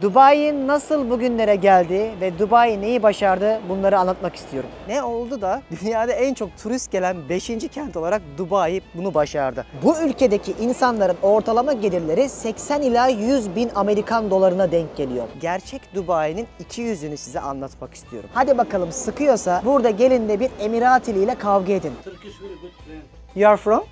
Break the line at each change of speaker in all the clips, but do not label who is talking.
Dubai nasıl bugünlere geldi ve Dubai neyi başardı, bunları anlatmak istiyorum. Ne oldu da dünyada en çok turist gelen 5. kent olarak Dubai bunu başardı. Bu ülkedeki insanların ortalama gelirleri 80 ila 100 bin Amerikan dolarına denk geliyor. Gerçek Dubai'nin iki yüzünü size anlatmak istiyorum. Hadi bakalım, sıkıyorsa burada gelin de bir Emiratili ile kavga edin. You are from?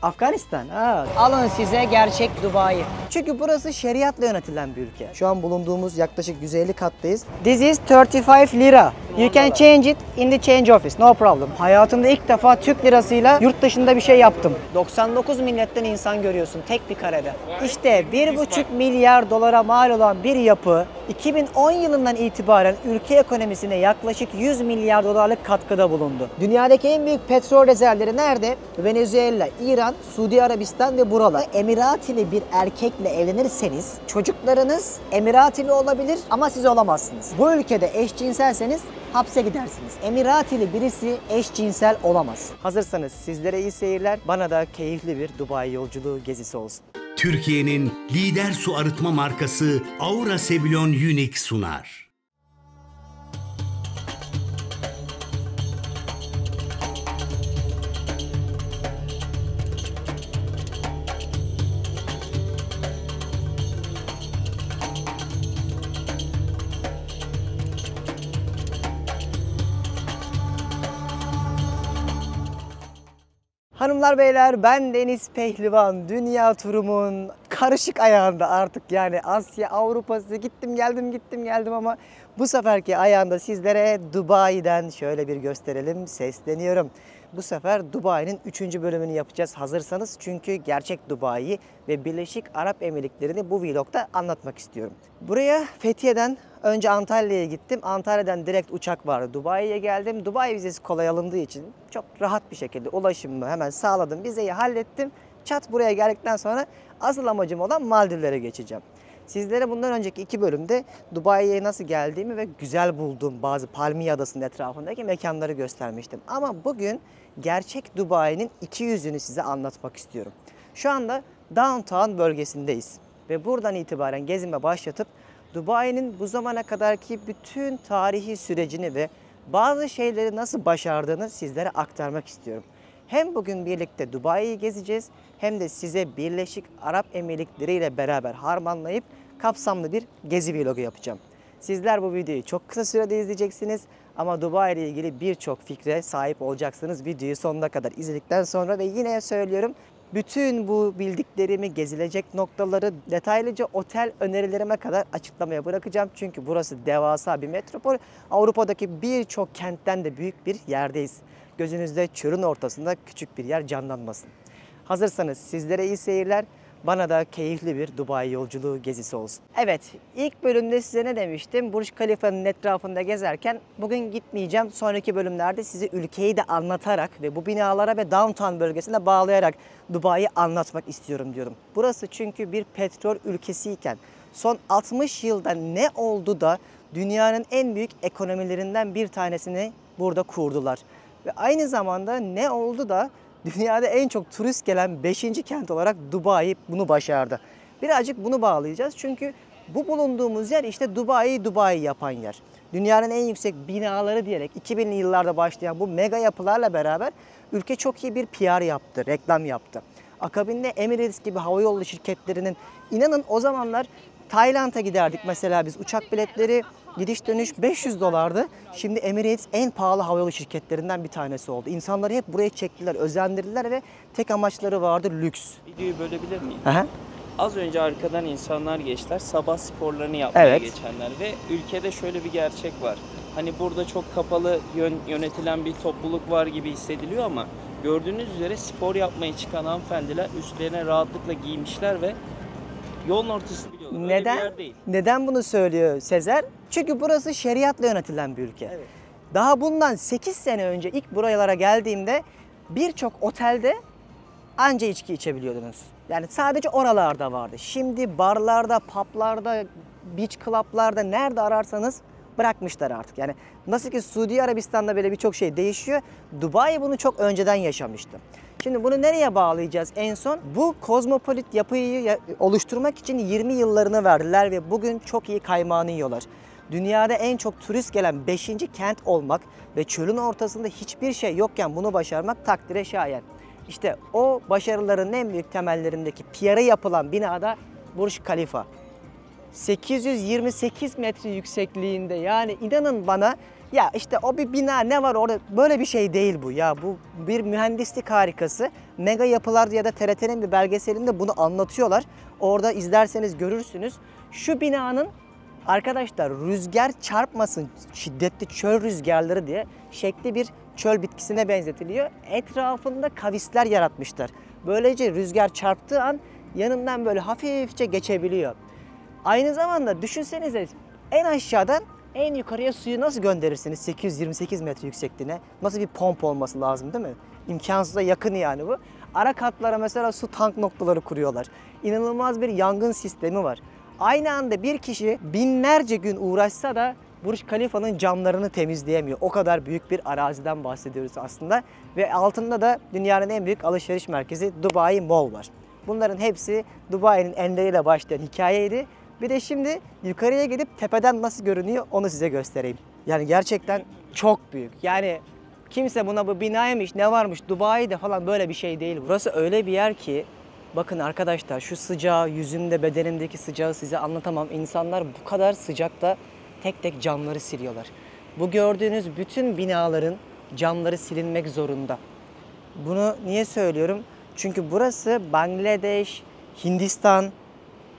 Afganistan. Alın size gerçek Dubai. Çünkü burası şeriatla yönetilen bir ülke. Şu an bulunduğumuz yaklaşık 150 kattayız. This is 35 lira. You can change it in the change office. No problem. Hayatımda ilk defa Türk lirasıyla yurt dışında bir şey yaptım. 99 milletten insan görüyorsun tek bir karede. İşte 1,5 milyar dolara mal olan bir yapı 2010 yılından itibaren ülke ekonomisine yaklaşık 100 milyar dolarlık katkıda bulundu. Dünyadaki en büyük petrol rezervleri nerede? Venezuela, İran, Suudi Arabistan ve buralar. Emiratili bir erkekle evlenirseniz çocuklarınız Emiratili olabilir ama siz olamazsınız. Bu ülkede eşcinselseniz hapse gidersiniz. Emiratili birisi eşcinsel olamaz. Hazırsanız sizlere iyi seyirler, bana da keyifli bir Dubai yolculuğu gezisi olsun.
Türkiye'nin lider su arıtma markası Aura Sebilon Unique sunar.
Hanımlar beyler, ben Deniz Pehlivan. Dünya turumun karışık ayağında artık, yani Asya, Avrupa'sı gittim geldim ama bu seferki ayağında sizlere Dubai'den şöyle bir gösterelim, sesleniyorum. Bu sefer Dubai'nin 3. bölümünü yapacağız hazırsanız, çünkü gerçek Dubai'yi ve Birleşik Arap Emirlikleri'ni bu vlogda anlatmak istiyorum. Buraya Fethiye'den önce Antalya'ya gittim. Antalya'dan direkt uçak vardı. Dubai'ye geldim. Dubai vizesi kolay alındığı için çok rahat bir şekilde ulaşımımı hemen sağladım. Vizeyi hallettim. Çat buraya geldikten sonra asıl amacım olan Maldivlere geçeceğim. Sizlere bundan önceki 2 bölümde Dubai'ye nasıl geldiğimi ve güzel bulduğum bazı Palmiye Adası'nın etrafındaki mekanları göstermiştim. Ama bugün gerçek Dubai'nin iki yüzünü size anlatmak istiyorum. Şu anda Downtown bölgesindeyiz ve buradan itibaren gezime başlatıp Dubai'nin bu zamana kadarki bütün tarihi sürecini ve bazı şeyleri nasıl başardığını sizlere aktarmak istiyorum. Hem bugün birlikte Dubai'yi gezeceğiz hem de size Birleşik Arap Emirlikleri ile beraber harmanlayıp kapsamlı bir gezi vlogu yapacağım. Sizler bu videoyu çok kısa sürede izleyeceksiniz ama Dubai ile ilgili birçok fikre sahip olacaksınız videoyu sonuna kadar izledikten sonra. Ve yine söylüyorum, bütün bu bildiklerimi, gezilecek noktaları, detaylıca otel önerilerime kadar açıklamaya bırakacağım. Çünkü burası devasa bir metropol. Avrupa'daki birçok kentten de büyük bir yerdeyiz. Gözünüzde çölün ortasında küçük bir yer canlanmasın. Hazırsanız sizlere iyi seyirler, bana da keyifli bir Dubai yolculuğu gezisi olsun. Evet, ilk bölümde size ne demiştim? Burj Khalifa'nın etrafında gezerken bugün gitmeyeceğim. Sonraki bölümlerde size ülkeyi de anlatarak ve bu binalara ve downtown bölgesine bağlayarak Dubai'yi anlatmak istiyorum diyorum. Burası çünkü bir petrol ülkesiyken son 60 yılda ne oldu da dünyanın en büyük ekonomilerinden bir tanesini burada kurdular. Ve aynı zamanda ne oldu da dünyada en çok turist gelen 5. kent olarak Dubai bunu başardı. Birazcık bunu bağlayacağız çünkü bu bulunduğumuz yer işte Dubai yapan yer. Dünyanın en yüksek binaları diyerek 2000'li yıllarda başlayan bu mega yapılarla beraber ülke çok iyi bir PR yaptı, reklam yaptı. Akabinde Emirates gibi havayolu şirketlerinin, inanın o zamanlar Tayland'a giderdik mesela biz, uçak biletleri gidiş dönüş 500 dolardı. Şimdi Emirates en pahalı havayolu şirketlerinden bir tanesi oldu. İnsanları hep buraya çektiler, özendirdiler ve tek amaçları vardı lüks.
Videoyu bölebilir miyim?
Aha.
Az önce arkadan insanlar geçtiler, sabah sporlarını yapmaya
Evet.
geçenler ve ülkede şöyle bir gerçek var. Hani burada çok kapalı yönetilen bir topluluk var gibi hissediliyor ama gördüğünüz üzere spor yapmaya çıkan hanımefendiler üstlerine rahatlıkla giymişler ve yolun ortası biliyorlar. Öyle bir yer değil.
Neden bunu söylüyor Sezer? Çünkü burası şeriatla yönetilen bir ülke.
Evet.
Daha bundan 8 sene önce ilk buralara geldiğimde birçok otelde anca içki içebiliyordunuz. Yani sadece oralarda vardı. Şimdi barlarda, publarda, beach club'larda nerede ararsanız bırakmışlar artık. Yani nasıl ki Suudi Arabistan'da böyle birçok şey değişiyor, Dubai bunu çok önceden yaşamıştı. Şimdi bunu nereye bağlayacağız en son? Bu kozmopolit yapıyı oluşturmak için 20 yıllarını verdiler ve bugün çok iyi kaymağını yiyorlar. Dünyada en çok turist gelen 5. kent olmak ve çölün ortasında hiçbir şey yokken bunu başarmak takdire şayan. İşte o başarıların en büyük temellerindeki piyara yapılan binada Burj Khalifa. 828 metre yüksekliğinde, yani inanın bana, ya işte o bir bina, ne var orada, böyle bir şey değil bu ya, bu bir mühendislik harikası. Mega Yapılar ya da TRT'nin bir belgeselinde bunu anlatıyorlar. Orada izlerseniz görürsünüz. Şu binanın arkadaşlar rüzgar çarpmasın, şiddetli çöl rüzgarları diye şekli bir çöl bitkisine benzetiliyor. Etrafında kavisler yaratmışlar. Böylece rüzgar çarptığı an yanından böyle hafifçe geçebiliyor. Aynı zamanda düşünsenize, en aşağıdan en yukarıya suyu nasıl gönderirsiniz 828 metre yüksekliğine? Nasıl bir pompa olması lazım değil mi? İmkansıza yakın yani bu. Ara katlara mesela su tank noktaları kuruyorlar. İnanılmaz bir yangın sistemi var. Aynı anda bir kişi binlerce gün uğraşsa da Burj Khalifa'nın camlarını temizleyemiyor. O kadar büyük bir araziden bahsediyoruz aslında. Ve altında da dünyanın en büyük alışveriş merkezi Dubai Mall var. Bunların hepsi Dubai'nin enleriyle başlayan hikayeydi. Bir de şimdi yukarıya gidip tepeden nasıl görünüyor onu size göstereyim. Yani gerçekten çok büyük. Yani kimse buna bu binaymış, ne varmış Dubai'de falan, böyle bir şey değil. Burası öyle bir yer ki, bakın arkadaşlar, şu sıcağı, yüzümde, bedenimdeki sıcağı size anlatamam. İnsanlar bu kadar sıcakta tek tek camları siliyorlar. Bu gördüğünüz bütün binaların camları silinmek zorunda. Bunu niye söylüyorum? Çünkü burası Bangladeş, Hindistan,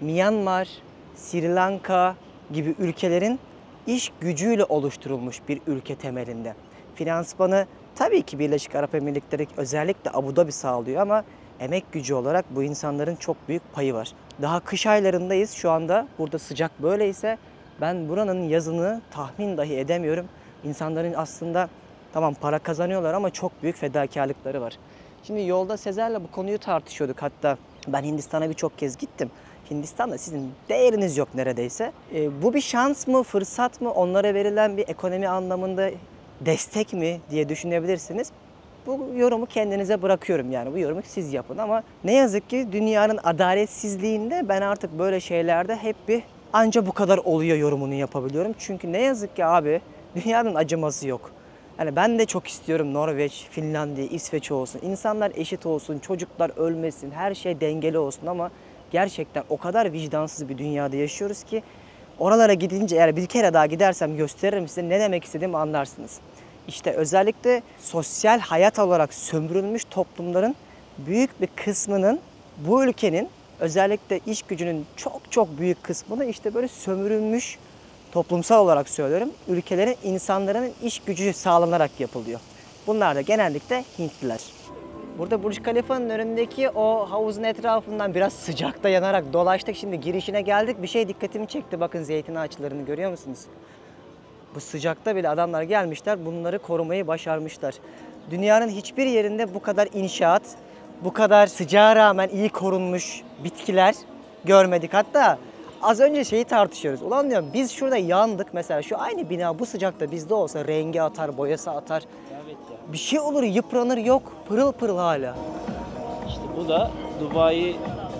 Myanmar, Sri Lanka gibi ülkelerin iş gücüyle oluşturulmuş bir ülke temelinde. Finansmanı tabii ki Birleşik Arap Emirlikleri, özellikle Abu Dhabi sağlıyor ama emek gücü olarak bu insanların çok büyük payı var. Daha kış aylarındayız şu anda. Burada sıcak böyleyse ben buranın yazını tahmin dahi edemiyorum. İnsanların aslında tamam para kazanıyorlar ama çok büyük fedakarlıkları var. Şimdi yolda Sezer'le bu konuyu tartışıyorduk. Hatta ben Hindistan'a birçok kez gittim. Hindistan'da sizin değeriniz yok neredeyse. Bu bir şans mı, fırsat mı, onlara verilen bir ekonomi anlamında destek mi diye düşünebilirsiniz. Bu yorumu kendinize bırakıyorum, yani bu yorumu siz yapın ama ne yazık ki dünyanın adaletsizliğinde ben artık böyle şeylerde hep bir anca bu kadar oluyor yorumunu yapabiliyorum. Çünkü ne yazık ki abi dünyanın acıması yok. Yani ben de çok istiyorum Norveç, Finlandiya, İsveç olsun. İnsanlar eşit olsun, çocuklar ölmesin, her şey dengeli olsun ama gerçekten o kadar vicdansız bir dünyada yaşıyoruz ki oralara gidince, eğer bir kere daha gidersem gösteririm size, ne demek istediğimi anlarsınız. İşte özellikle sosyal hayat olarak sömürülmüş toplumların büyük bir kısmının, bu ülkenin özellikle iş gücünün çok büyük kısmını işte böyle sömürülmüş, toplumsal olarak söylüyorum, ülkelerin insanların iş gücü sağlanarak yapılıyor. Bunlar da genellikle Hintliler. Burada Burj Khalifa'nın önündeki o havuzun etrafından biraz sıcakta yanarak dolaştık. Şimdi girişine geldik. Bir şey dikkatimi çekti. Bakın zeytin ağaçlarını görüyor musunuz? Bu sıcakta bile adamlar gelmişler, bunları korumayı başarmışlar. Dünyanın hiçbir yerinde bu kadar inşaat, bu kadar sıcağa rağmen iyi korunmuş bitkiler görmedik. Hatta az önce şeyi tartışıyoruz. Ulan diyorum, biz şurada yandık mesela, şu aynı bina bu sıcakta bizde olsa rengi atar, boyası atar.
Evet ya.
Bir şey olur, yıpranır, yok. Pırıl pırıl hala.
İşte bu da Dubai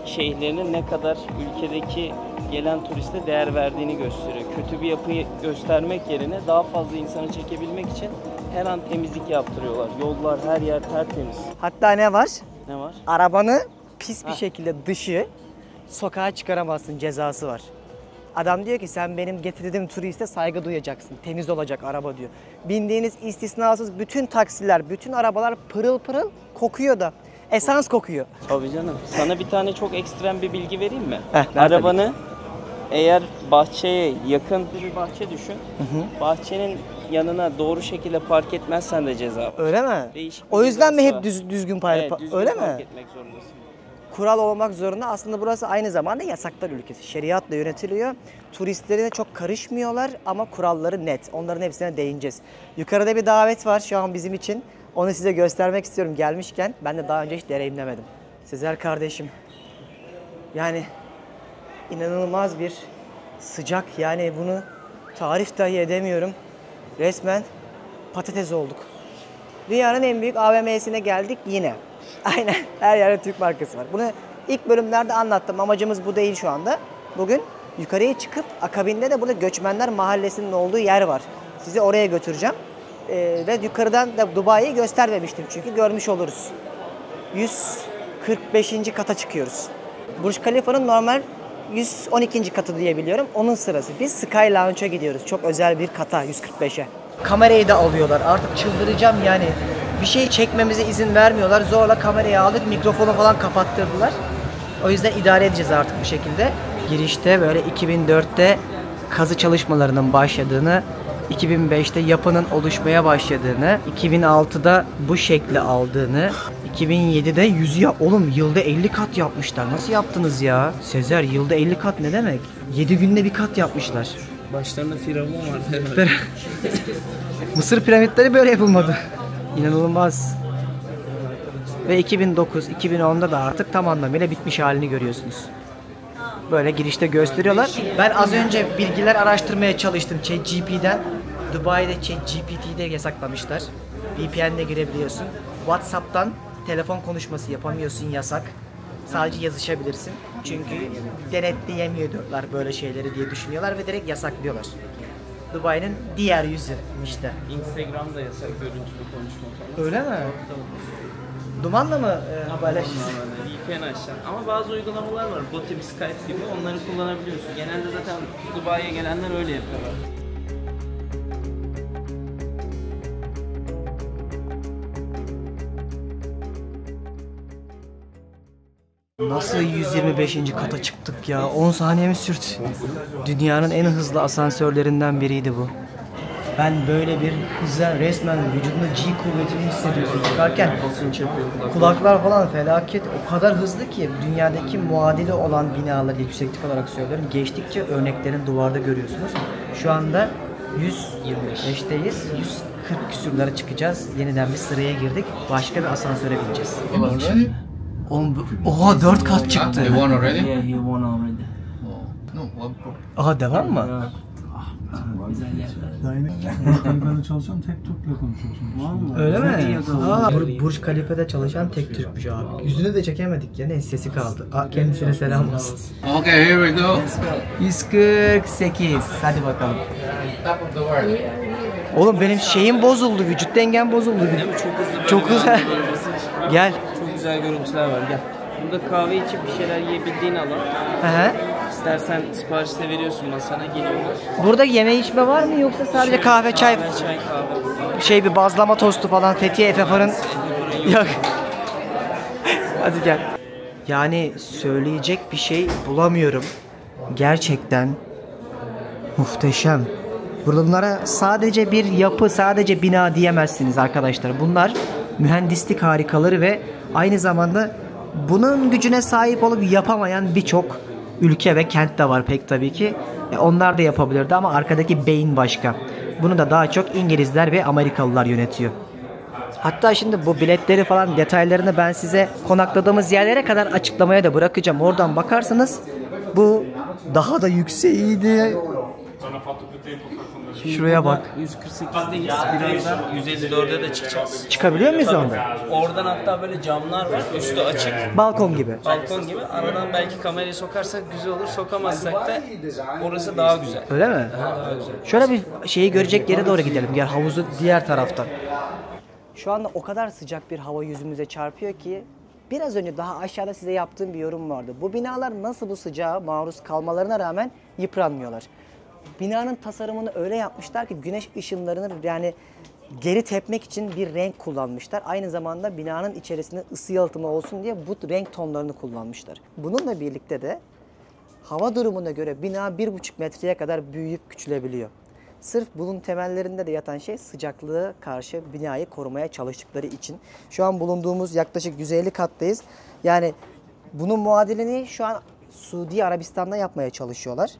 şeyhlerinin ne kadar ülkedeki gelen turiste değer verdiğini gösteriyor. Kötü bir yapıyı göstermek yerine daha fazla insanı çekebilmek için her an temizlik yaptırıyorlar. Yollar, her yer tertemiz.
Hatta ne var?
Ne var?
Arabanı pis bir şekilde dışı sokağa çıkaramazsın cezası var. Adam diyor ki sen benim getirdiğim turiste saygı duyacaksın. Temiz olacak araba diyor. Bindiğiniz istisnasız bütün taksiler, bütün arabalar pırıl pırıl kokuyor da. Esans kokuyor.
Tabii canım. Sana bir tane çok ekstrem bir bilgi vereyim mi?
Ver
Arabanı eğer bahçeye yakın bir bahçe düşün. Bahçenin yanına doğru şekilde park etmezsen de ceza var.
Öyle mi?
Değişik bir
O yüzden mi
cezası
hep
var.
düzgün
Evet, düzgün
öyle
park
mi?
etmek zorundasın.
Kural olmak zorunda. Aslında burası aynı zamanda yasaklar ülkesi. Şeriatla yönetiliyor. Turistlerine çok karışmıyorlar ama kuralları net. Onların hepsine değineceğiz. Yukarıda bir davet var şu an bizim için. Onu size göstermek istiyorum gelmişken. Ben de daha önce hiç deneyimlemedim. Sezer kardeşim. Yani inanılmaz bir sıcak. Yani bunu tarif dahi edemiyorum. Resmen patates olduk. Dünyanın en büyük AVM'sine geldik yine. Aynen, her yerde Türk markası var. Bunu ilk bölümlerde anlattım. Amacımız bu değil şu anda. Bugün yukarıya çıkıp akabinde de burada Göçmenler Mahallesi'nin olduğu yer var. Sizi oraya götüreceğim. Ve yukarıdan da Dubai'yi göstermemiştim çünkü görmüş oluruz. 145. kata çıkıyoruz. Burj Khalifa'nın normal 112. katı diye biliyorum. Onun sırası. Biz Sky Lounge'a gidiyoruz. Çok özel bir kata 145'e. Kamerayı da alıyorlar. Artık çıldıracağım yani. Bir şey çekmemize izin vermiyorlar. Zorla kamerayı aldık. Mikrofonu falan kapattırdılar. O yüzden idare edeceğiz artık bu şekilde. Girişte böyle 2004'te kazı çalışmalarının başladığını, 2005'te yapının oluşmaya başladığını, 2006'da bu şekli aldığını, 2007'de 100 oğlum yılda 50 kat yapmışlar. Nasıl yaptınız ya? Sezer yılda 50 kat ne demek? 7 günde bir kat yapmışlar.
Başlarında firavun vardı.
Mısır piramitleri böyle yapılmadı. İnanılmaz. Ve 2009-2010'da da artık tam anlamıyla bitmiş halini görüyorsunuz. Böyle girişte gösteriyorlar. Ben az önce bilgiler araştırmaya çalıştım ChatGPT'den. Dubai'de ChatGPT'yi de yasaklamışlar. VPN'le girebiliyorsun. WhatsApp'tan telefon konuşması yapamıyorsun, yasak. Sadece yazışabilirsin. Çünkü denetleyemiyorlar böyle şeyleri diye düşünüyorlar ve direkt yasaklıyorlar. Dubai'nin diğer yüzü işte.
Instagram'da yasak görüntülü konuşma falan.
Öyle mi? Dumanla mı haberleşiyorsun?
VPN açacaksın. Ama bazı uygulamalar var. Botip, Skype gibi onları kullanabiliyorsun. Genelde zaten Dubai'ye gelenler öyle yapıyorlar.
Nasıl 125. kata çıktık ya? 10 saniye mi sürdü? Dünyanın en hızlı asansörlerinden biriydi bu. Ben böyle bir hızla resmen vücudumda G kuvvetini hissediyorsun çıkarken. Kulaklar falan felaket. O kadar hızlı ki dünyadaki muadili olan binaları yükseklik olarak söylüyorum. Geçtikçe örneklerin duvarda görüyorsunuz. Şu anda 125'teyiz. 140 küsürlere çıkacağız. Yeniden bir sıraya girdik. Başka bir asansöre bineceğiz. Oha 4 kat çıktı.
You won already?
Yeah, he won already.
No, what?
Aha devam mı?
Kalifa'da çalışan tek Türk'le konuşuyorsun.
Öyle mi? Burj Khalifa'da çalışan tek Türkmüş abi. Yüzünü de çekemedik ya. Neyse sesi kaldı. Kendisine selam olsun.
Okay, here we go.
148. Hadi bakalım.
Top of the world.
Oğlum benim şeyim bozuldu. Vücut dengem bozuldu.
Değil mi? Çok hızlı böyle
Çok
bir
güzel.
anda böyle basınç var.
Gel.
Çok güzel görüntüler var. Gel. Burada kahve içip bir şeyler yiyebildiğin alan.
Hı hı.
İstersen sipariş de veriyorsun masana geliyorlar.
Burada yeme içme var mı yoksa sadece kahve çay?
Kahve, çay, kahve.
Şey bir bazlama tostu falan Fethiye Efe Fırın. Yok. Hadi gel. Yani söyleyecek bir şey bulamıyorum. Gerçekten muhteşem. Bunlara sadece bir yapı, sadece bina diyemezsiniz arkadaşlar. Bunlar mühendislik harikaları ve aynı zamanda bunun gücüne sahip olup yapamayan birçok ülke ve kent de var pek tabii ki. Onlar da yapabilirdi ama arkadaki beyin başka. Bunu da daha çok İngilizler ve Amerikalılar yönetiyor. Hatta şimdi bu biletleri falan detaylarını ben size konakladığımız yerlere kadar açıklamaya da bırakacağım. Oradan bakarsanız bu daha da yükseğiydi. Şuraya bak.
148'deyiz. Birazdan 154'e de çıkacağız.
Çıkabiliyor muyuz orada?
Oradan hatta böyle camlar var. Üstü açık.
Balkon gibi.
Balkon gibi. Aradan belki kamerayı sokarsak güzel olur. Sokamazsak da orası daha güzel.
Öyle mi?
Daha güzel.
Şöyle bir şeyi görecek yere doğru gidelim. Gel havuzu diğer taraftan. Şu anda o kadar sıcak bir hava yüzümüze çarpıyor ki biraz önce daha aşağıda size yaptığım bir yorum vardı. Bu binalar nasıl bu sıcağa maruz kalmalarına rağmen yıpranmıyorlar. Binanın tasarımını öyle yapmışlar ki güneş ışınlarını yani geri tepmek için bir renk kullanmışlar. Aynı zamanda binanın içerisinde ısı yalıtımı olsun diye bu renk tonlarını kullanmışlar. Bununla birlikte de hava durumuna göre bina 1,5 metreye kadar büyüyüp küçülebiliyor. Sırf bunun temellerinde de yatan şey sıcaklığı karşı binayı korumaya çalıştıkları için. Şu an bulunduğumuz yaklaşık 150 kattayız. Yani bunun muadilini şu an Suudi Arabistan'da yapmaya çalışıyorlar.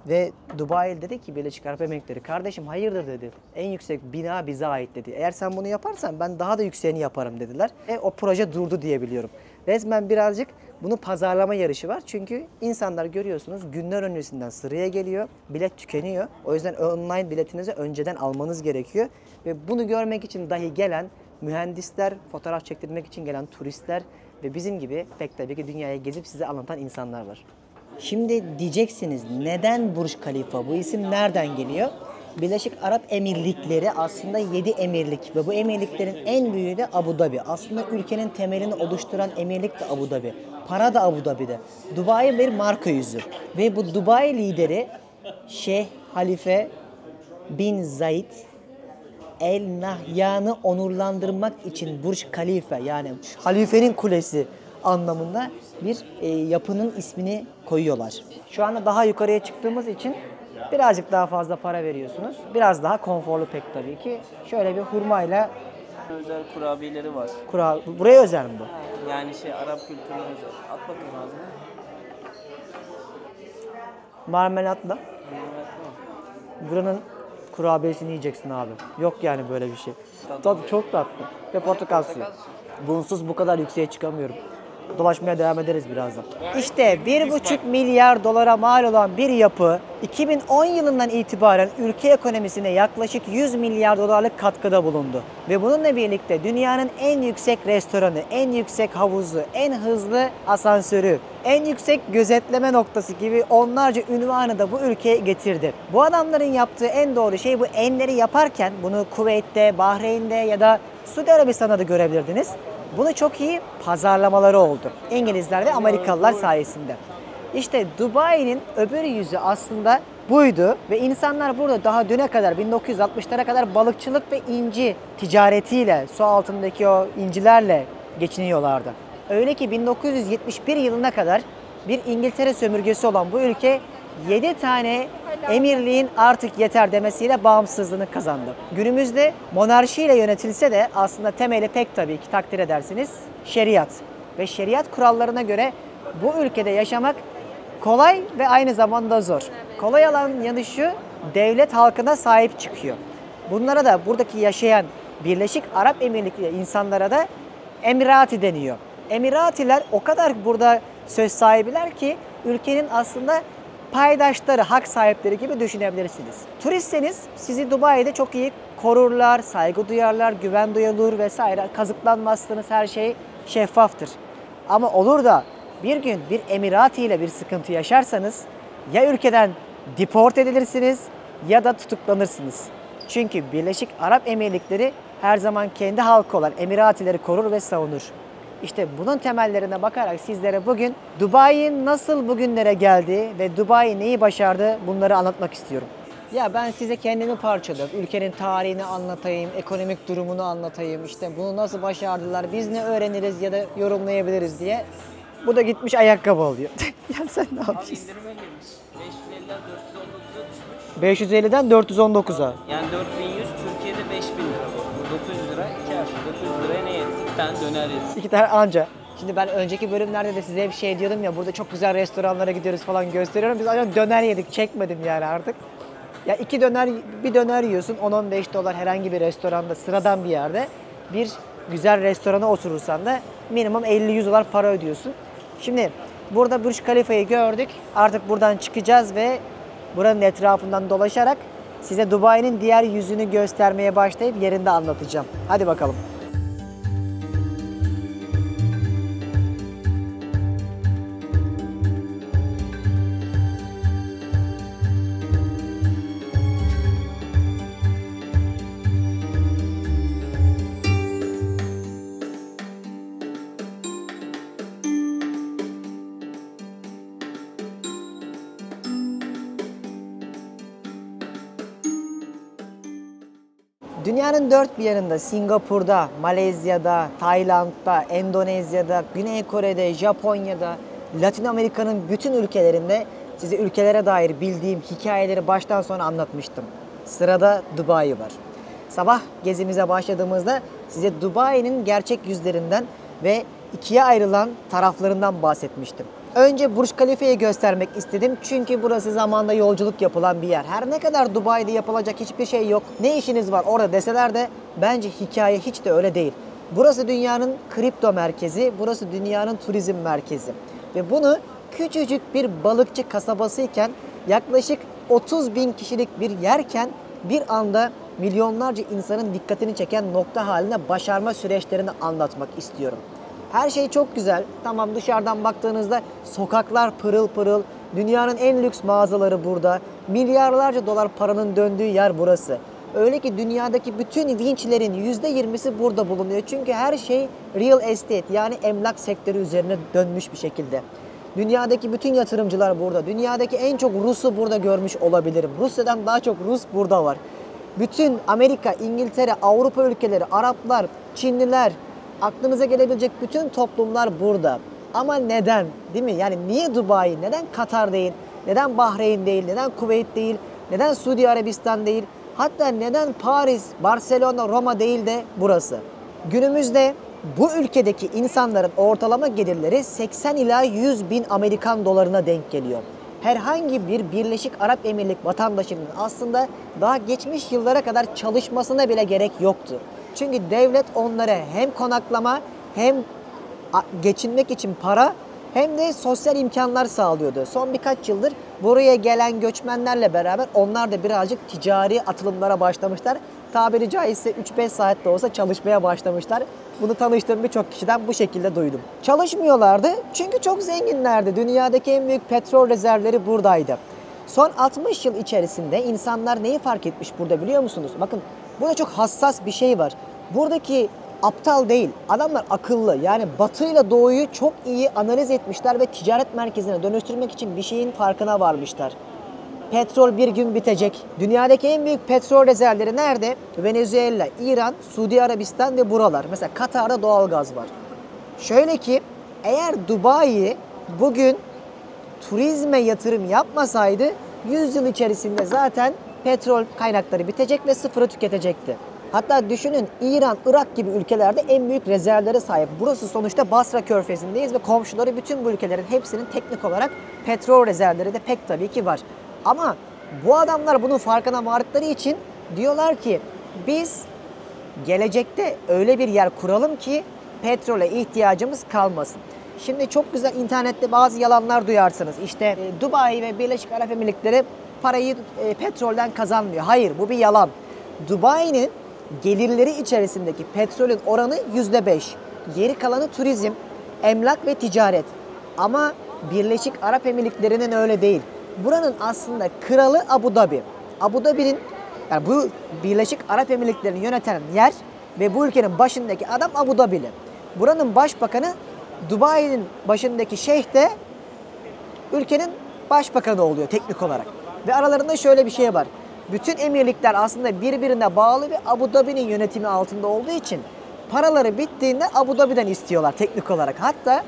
Ve Dubai dedi ki Birleşik Arap Emirlikleri, kardeşim hayırdır dedi. En yüksek bina bize ait dedi. Eğer sen bunu yaparsan ben daha da yükseğini yaparım dediler. O proje durdu diye biliyorum. Resmen birazcık bunun pazarlama yarışı var. Çünkü insanlar görüyorsunuz günler öncesinden sıraya geliyor. Bilet tükeniyor. O yüzden online biletinizi önceden almanız gerekiyor. Ve bunu görmek için dahi gelen mühendisler, fotoğraf çektirmek için gelen turistler ve bizim gibi pek tabii ki dünyayı gezip size anlatan insanlar var. Şimdi diyeceksiniz neden Burj Khalifa? Bu isim nereden geliyor? Birleşik Arap Emirlikleri aslında 7 emirlik ve bu emirliklerin en büyüğü de Abu Dhabi. Aslında ülkenin temelini oluşturan emirlik de Abu Dhabi. Para da Abu Dhabi'de. Dubai bir marka yüzü. Ve bu Dubai lideri Şeyh Halife bin Zayed El Nahyan'ı onurlandırmak için Burj Khalifa yani halifenin kulesi anlamında bir yapının ismini koyuyorlar. Şu anda daha yukarıya çıktığımız için birazcık daha fazla para veriyorsunuz. Biraz daha konforlu pek tabii ki. Şöyle bir hurmayla
Özel kurabiyeleri var.
buraya özel mi bu?
Yani Arap kültürüne özel. At bakayım ağzına.
Marmelatla. Buranın kurabiyesini yiyeceksin abi. Yok yani böyle bir şey. Tadı çok tatlı. Ve portakal suyu. Bunsuz bu kadar yükseğe çıkamıyorum. Dolaşmaya devam ederiz birazdan. İşte 1,5 milyar dolara mal olan bir yapı 2010 yılından itibaren ülke ekonomisine yaklaşık 100 milyar dolarlık katkıda bulundu. Ve bununla birlikte dünyanın en yüksek restoranı, en yüksek havuzu, en hızlı asansörü, en yüksek gözetleme noktası gibi onlarca ünvanı da bu ülkeye getirdi. Bu adamların yaptığı en doğru şey bu enleri yaparken bunu Kuveyt'te, Bahreyn'de ya da Suudi Arabistan'da da görebilirdiniz. Bunu çok iyi pazarlamaları oldu. İngilizler ve Amerikalılar sayesinde. İşte Dubai'nin öbür yüzü aslında buydu ve insanlar burada daha düne kadar 1960'lara kadar balıkçılık ve inci ticaretiyle, su altındaki o incilerle geçiniyorlardı. Öyle ki 1971 yılına kadar bir İngiltere sömürgesi olan bu ülke 7 tane emirliğin artık yeter demesiyle bağımsızlığını kazandı. Günümüzde monarşiyle yönetilse de aslında temeli pek tabii ki takdir edersiniz şeriat. Ve şeriat kurallarına göre bu ülkede yaşamak kolay ve aynı zamanda zor. Kolay olan yanı şu, devlet halkına sahip çıkıyor. Bunlara da buradaki yaşayan Birleşik Arap Emirlikleri insanlara da Emirati deniyor. Emiratiler o kadar burada söz sahibiler ki ülkenin aslında paydaşları, hak sahipleri gibi düşünebilirsiniz. Turistseniz sizi Dubai'de çok iyi korurlar, saygı duyarlar, güven duyulur vesaire. Kazıklanmazsınız, her şey şeffaftır. Ama olur da bir gün bir Emirati ile bir sıkıntı yaşarsanız ya ülkeden deport edilirsiniz ya da tutuklanırsınız. Çünkü Birleşik Arap Emirlikleri her zaman kendi halkı olan Emiratileri korur ve savunur. İşte bunun temellerine bakarak sizlere bugün Dubai nasıl bugünlere geldi ve Dubai neyi başardı bunları anlatmak istiyorum. Ya ben size kendimi parçalayıp ülkenin tarihini anlatayım, ekonomik durumunu anlatayım, işte bunu nasıl başardılar, biz ne öğreniriz ya da yorumlayabiliriz diye. Bu da gitmiş ayakkabı alıyor. Ya sen ne yapıyorsun?
Abi indirime girmiş. 550'den 419'a düşmüş.
550'den 419'a.
Yani 4100, Türkiye'de 5000 lira bu. 900 lira kâr. 900 liraya ne yeriz? 2 tane döner yeriz.
2 tane anca. Şimdi ben önceki bölümlerde de size bir şey diyordum ya, burada çok güzel restoranlara gidiyoruz falan gösteriyorum. Biz ancak döner yedik, çekmedim yani artık. Ya bir döner yiyorsun 10-15 dolar herhangi bir restoranda, sıradan bir yerde. Bir güzel restorana oturursan da minimum 50-100 dolar para ödüyorsun. Şimdi burada Burj Khalifa'yı gördük. Artık buradan çıkacağız ve buranın etrafından dolaşarak size Dubai'nin diğer yüzünü göstermeye başlayıp yerinde anlatacağım. Hadi bakalım. Dünyanın dört bir yanında, Singapur'da, Malezya'da, Tayland'da, Endonezya'da, Güney Kore'de, Japonya'da, Latin Amerika'nın bütün ülkelerinde size ülkelere dair bildiğim hikayeleri baştan sona anlatmıştım. Sırada Dubai var. Sabah gezimize başladığımızda size Dubai'nin gerçek yüzlerinden ve ikiye ayrılan taraflarından bahsetmiştim. Önce Burj Khalifa'yı göstermek istedim çünkü burası zamanında yolculuk yapılan bir yer. Her ne kadar Dubai'de yapılacak hiçbir şey yok, ne işiniz var orada deseler de bence hikaye hiç de öyle değil. Burası dünyanın kripto merkezi, burası dünyanın turizm merkezi. Ve bunu küçücük bir balıkçı kasabasıyken yaklaşık 30 bin kişilik bir yerken bir anda milyonlarca insanın dikkatini çeken nokta haline başarma süreçlerini anlatmak istiyorum. Her şey çok güzel. Tamam, dışarıdan baktığınızda sokaklar pırıl pırıl, dünyanın en lüks mağazaları burada, milyarlarca dolar paranın döndüğü yer burası. Öyle ki dünyadaki bütün vinçlerin %20'si burada bulunuyor. Çünkü her şey real estate, yani emlak sektörü üzerine dönmüş bir şekilde. Dünyadaki bütün yatırımcılar burada. Dünyadaki en çok Rus'u burada görmüş olabilirim. Rusya'dan daha çok Rus burada var. Bütün Amerika, İngiltere, Avrupa ülkeleri, Araplar, Çinliler, aklınıza gelebilecek bütün toplumlar burada. Ama neden? Değil mi? Yani niye Dubai? Neden Katar değil? Neden Bahreyn değil? Neden Kuveyt değil? Neden Suudi Arabistan değil? Hatta neden Paris, Barcelona, Roma değil de burası? Günümüzde bu ülkedeki insanların ortalama gelirleri 80 ila 100 bin Amerikan dolarına denk geliyor. Herhangi bir Birleşik Arap Emirlik vatandaşının aslında daha geçmiş yıllara kadar çalışmasına bile gerek yoktu. Çünkü devlet onlara hem konaklama hem geçinmek için para hem de sosyal imkanlar sağlıyordu. Son birkaç yıldır buraya gelen göçmenlerle beraber onlar da birazcık ticari atılımlara başlamışlar. Tabiri caizse 3-5 saat de olsa çalışmaya başlamışlar. Bunu tanıştığım birçok kişiden bu şekilde duydum. Çalışmıyorlardı çünkü çok zenginlerdi. Dünyadaki en büyük petrol rezervleri buradaydı. Son 60 yıl içerisinde insanlar neyi fark etmiş burada biliyor musunuz? Bakın, burada çok hassas bir şey var. Buradaki aptal değil, adamlar akıllı. Yani batıyla doğuyu çok iyi analiz etmişler ve ticaret merkezine dönüştürmek için bir şeyin farkına varmışlar. Petrol bir gün bitecek. Dünyadaki en büyük petrol rezervleri nerede? Venezuela, İran, Suudi Arabistan ve buralar. Mesela Katar'da doğalgaz var. Şöyle ki, eğer Dubai bugün turizme yatırım yapmasaydı 100 yıl içerisinde zaten petrol kaynakları bitecek ve sıfırı tüketecekti. Hatta düşünün, İran, Irak gibi ülkelerde en büyük rezervlere sahip. Burası sonuçta Basra Körfezi'ndeyiz ve komşuları bütün bu ülkelerin hepsinin teknik olarak petrol rezervleri de pek tabii ki var. Ama bu adamlar bunun farkına vardıkları için diyorlar ki biz gelecekte öyle bir yer kuralım ki petrole ihtiyacımız kalmasın. Şimdi çok güzel internette bazı yalanlar duyarsınız. İşte Dubai ve Birleşik Arap Emirlikleri parayı petrolden kazanmıyor. Hayır, bu bir yalan. Dubai'nin gelirleri içerisindeki petrolün oranı %5. Geri kalanı turizm, emlak ve ticaret. Ama Birleşik Arap Emirlikleri'nin öyle değil. Buranın aslında kralı Abu Dhabi. Abu Dhabi'nin, yani bu Birleşik Arap Emirlikleri'ni yöneten yer ve bu ülkenin başındaki adam Abu Dhabi'li. Buranın başbakanı, Dubai'nin başındaki şeyh de ülkenin başbakanı oluyor teknik olarak. Ve aralarında şöyle bir şey var. Bütün emirlikler aslında birbirine bağlı ve Abu Dhabi'nin yönetimi altında olduğu için paraları bittiğinde Abu Dhabi'den istiyorlar teknik olarak. Hatta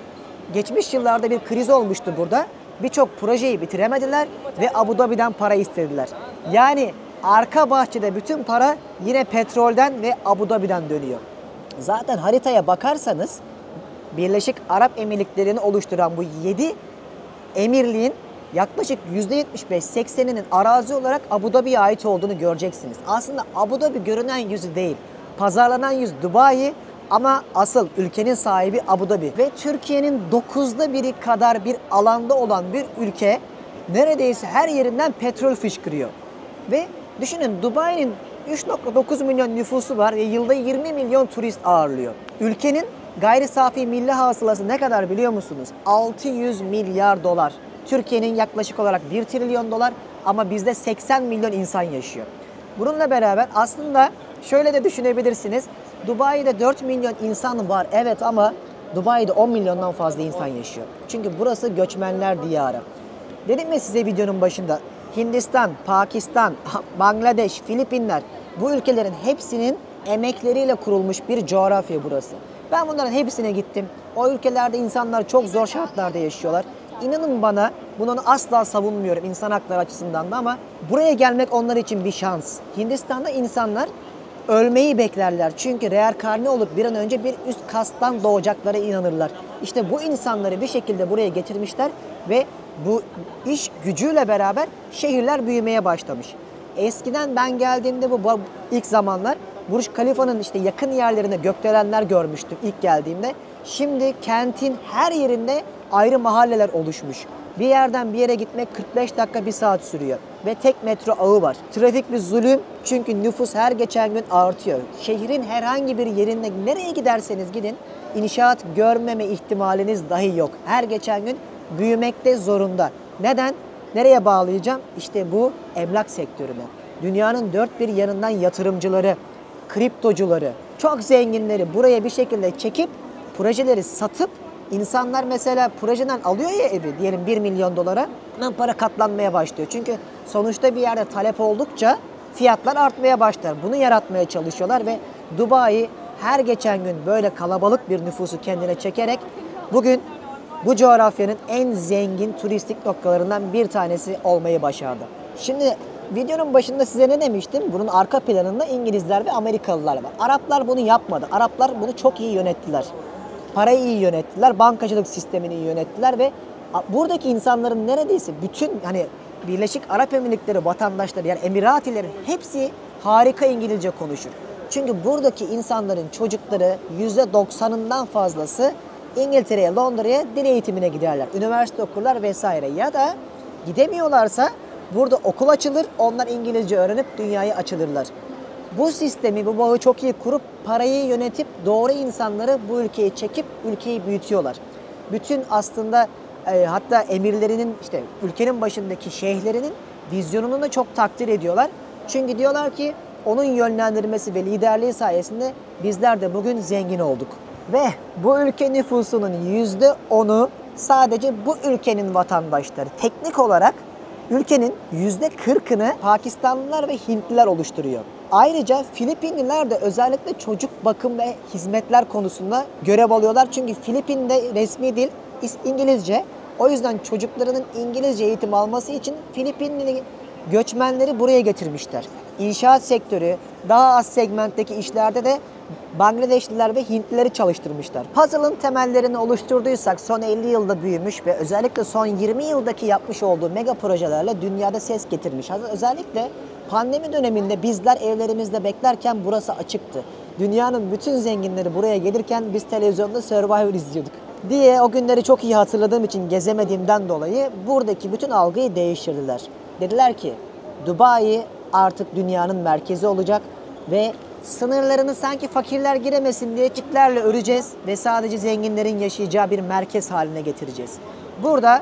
geçmiş yıllarda bir kriz olmuştu burada. Birçok projeyi bitiremediler ve Abu Dhabi'den para istediler. Yani arka bahçede bütün para yine petrolden ve Abu Dhabi'den dönüyor. Zaten haritaya bakarsanız Birleşik Arap Emirlikleri'ni oluşturan bu 7 emirliğin yaklaşık %75-80'inin arazi olarak Abu Dhabi'ye ait olduğunu göreceksiniz. Aslında Abu Dhabi görünen yüzü değil. Pazarlanan yüz Dubai ama asıl ülkenin sahibi Abu Dhabi. Ve Türkiye'nin 9'da biri kadar bir alanda olan bir ülke neredeyse her yerinden petrol fışkırıyor. Ve düşünün, Dubai'nin 3,9 milyon nüfusu var ve yılda 20 milyon turist ağırlıyor. Ülkenin gayri safi milli hasılası ne kadar biliyor musunuz? 600 milyar dolar. Türkiye'nin yaklaşık olarak 1 trilyon dolar ama bizde 80 milyon insan yaşıyor. Bununla beraber aslında şöyle de düşünebilirsiniz. Dubai'de 4 milyon insan var, evet, ama Dubai'de 10 milyondan fazla insan yaşıyor. Çünkü burası göçmenler diyarı. Dedim ya size videonun başında, Hindistan, Pakistan, Bangladeş, Filipinler, bu ülkelerin hepsinin emekleriyle kurulmuş bir coğrafya burası. Ben bunların hepsine gittim. O ülkelerde insanlar çok zor şartlarda yaşıyorlar. İnanın bana, bunu asla savunmuyorum insan hakları açısından da, ama buraya gelmek onlar için bir şans. Hindistan'da insanlar ölmeyi beklerler. Çünkü reenkarne olup bir an önce bir üst kasttan doğacaklara inanırlar. İşte bu insanları bir şekilde buraya getirmişler ve bu iş gücüyle beraber şehirler büyümeye başlamış. Eskiden ben geldiğimde bu ilk zamanlar Burj Khalifa'nın işte yakın yerlerinde gökdelenler görmüştüm ilk geldiğimde. Şimdi kentin her yerinde ayrı mahalleler oluşmuş. Bir yerden bir yere gitmek 45 dakika 1 saat sürüyor. Ve tek metro ağı var. Trafik bir zulüm çünkü nüfus her geçen gün artıyor. Şehrin herhangi bir yerinde nereye giderseniz gidin inşaat görmeme ihtimaliniz dahi yok. Her geçen gün büyümekte zorunda. Neden? Nereye bağlayacağım? İşte bu emlak sektörüne. Dünyanın dört bir yanından yatırımcıları, kriptocuları, çok zenginleri buraya bir şekilde çekip projeleri satıp insanlar mesela projeden alıyor ya evi diyelim 1 milyon dolara hemen para katlanmaya başlıyor. Çünkü sonuçta bir yerde talep oldukça fiyatlar artmaya başlar. Bunu yaratmaya çalışıyorlar ve Dubai her geçen gün böyle kalabalık bir nüfusu kendine çekerek bugün bu coğrafyanın en zengin turistik noktalarından bir tanesi olmayı başardı. Şimdi videonun başında size ne demiştim? Bunun arka planında İngilizler ve Amerikalılar var. Araplar bunu yapmadı. Araplar bunu çok iyi yönettiler. Parayı iyi yönettiler, bankacılık sistemini iyi yönettiler ve buradaki insanların neredeyse bütün hani Birleşik Arap Emirlikleri vatandaşları yani Emiratilerin hepsi harika İngilizce konuşur. Çünkü buradaki insanların çocukları %90'ından fazlası İngiltere'ye, Londra'ya dil eğitimine giderler. Üniversite okurlar vesaire ya da gidemiyorlarsa burada okul açılır, onlar İngilizce öğrenip dünyaya açılırlar. Bu sistemi, bu bağı çok iyi kurup parayı yönetip doğru insanları bu ülkeye çekip ülkeyi büyütüyorlar. Bütün aslında hatta emirlerinin işte ülkenin başındaki şeyhlerinin vizyonunu da çok takdir ediyorlar. Çünkü diyorlar ki onun yönlendirmesi ve liderliği sayesinde bizler de bugün zengin olduk. Ve bu ülke nüfusunun %10'u sadece bu ülkenin vatandaşları. Teknik olarak ülkenin %40'ını Pakistanlılar ve Hintliler oluşturuyor. Ayrıca Filipinliler de özellikle çocuk bakım ve hizmetler konusunda görev alıyorlar. Çünkü Filipin'de resmi dil İngilizce. O yüzden çocuklarının İngilizce eğitim alması için Filipinli göçmenleri buraya getirmişler. İnşaat sektörü, daha az segmentteki işlerde de Bangladeşliler ve Hintlileri çalıştırmışlar. Puzzle'ın temellerini oluşturduysak son 50 yılda büyümüş ve özellikle son 20 yıldaki yapmış olduğu mega projelerle dünyada ses getirmiş. Özellikle pandemi döneminde bizler evlerimizde beklerken burası açıktı. Dünyanın bütün zenginleri buraya gelirken biz televizyonda Survivor izliyorduk diye o günleri çok iyi hatırladığım için gezemediğimden dolayı buradaki bütün algıyı değiştirdiler. Dediler ki Dubai artık dünyanın merkezi olacak ve sınırlarını sanki fakirler giremesin diye çitlerle öreceğiz ve sadece zenginlerin yaşayacağı bir merkez haline getireceğiz. Burada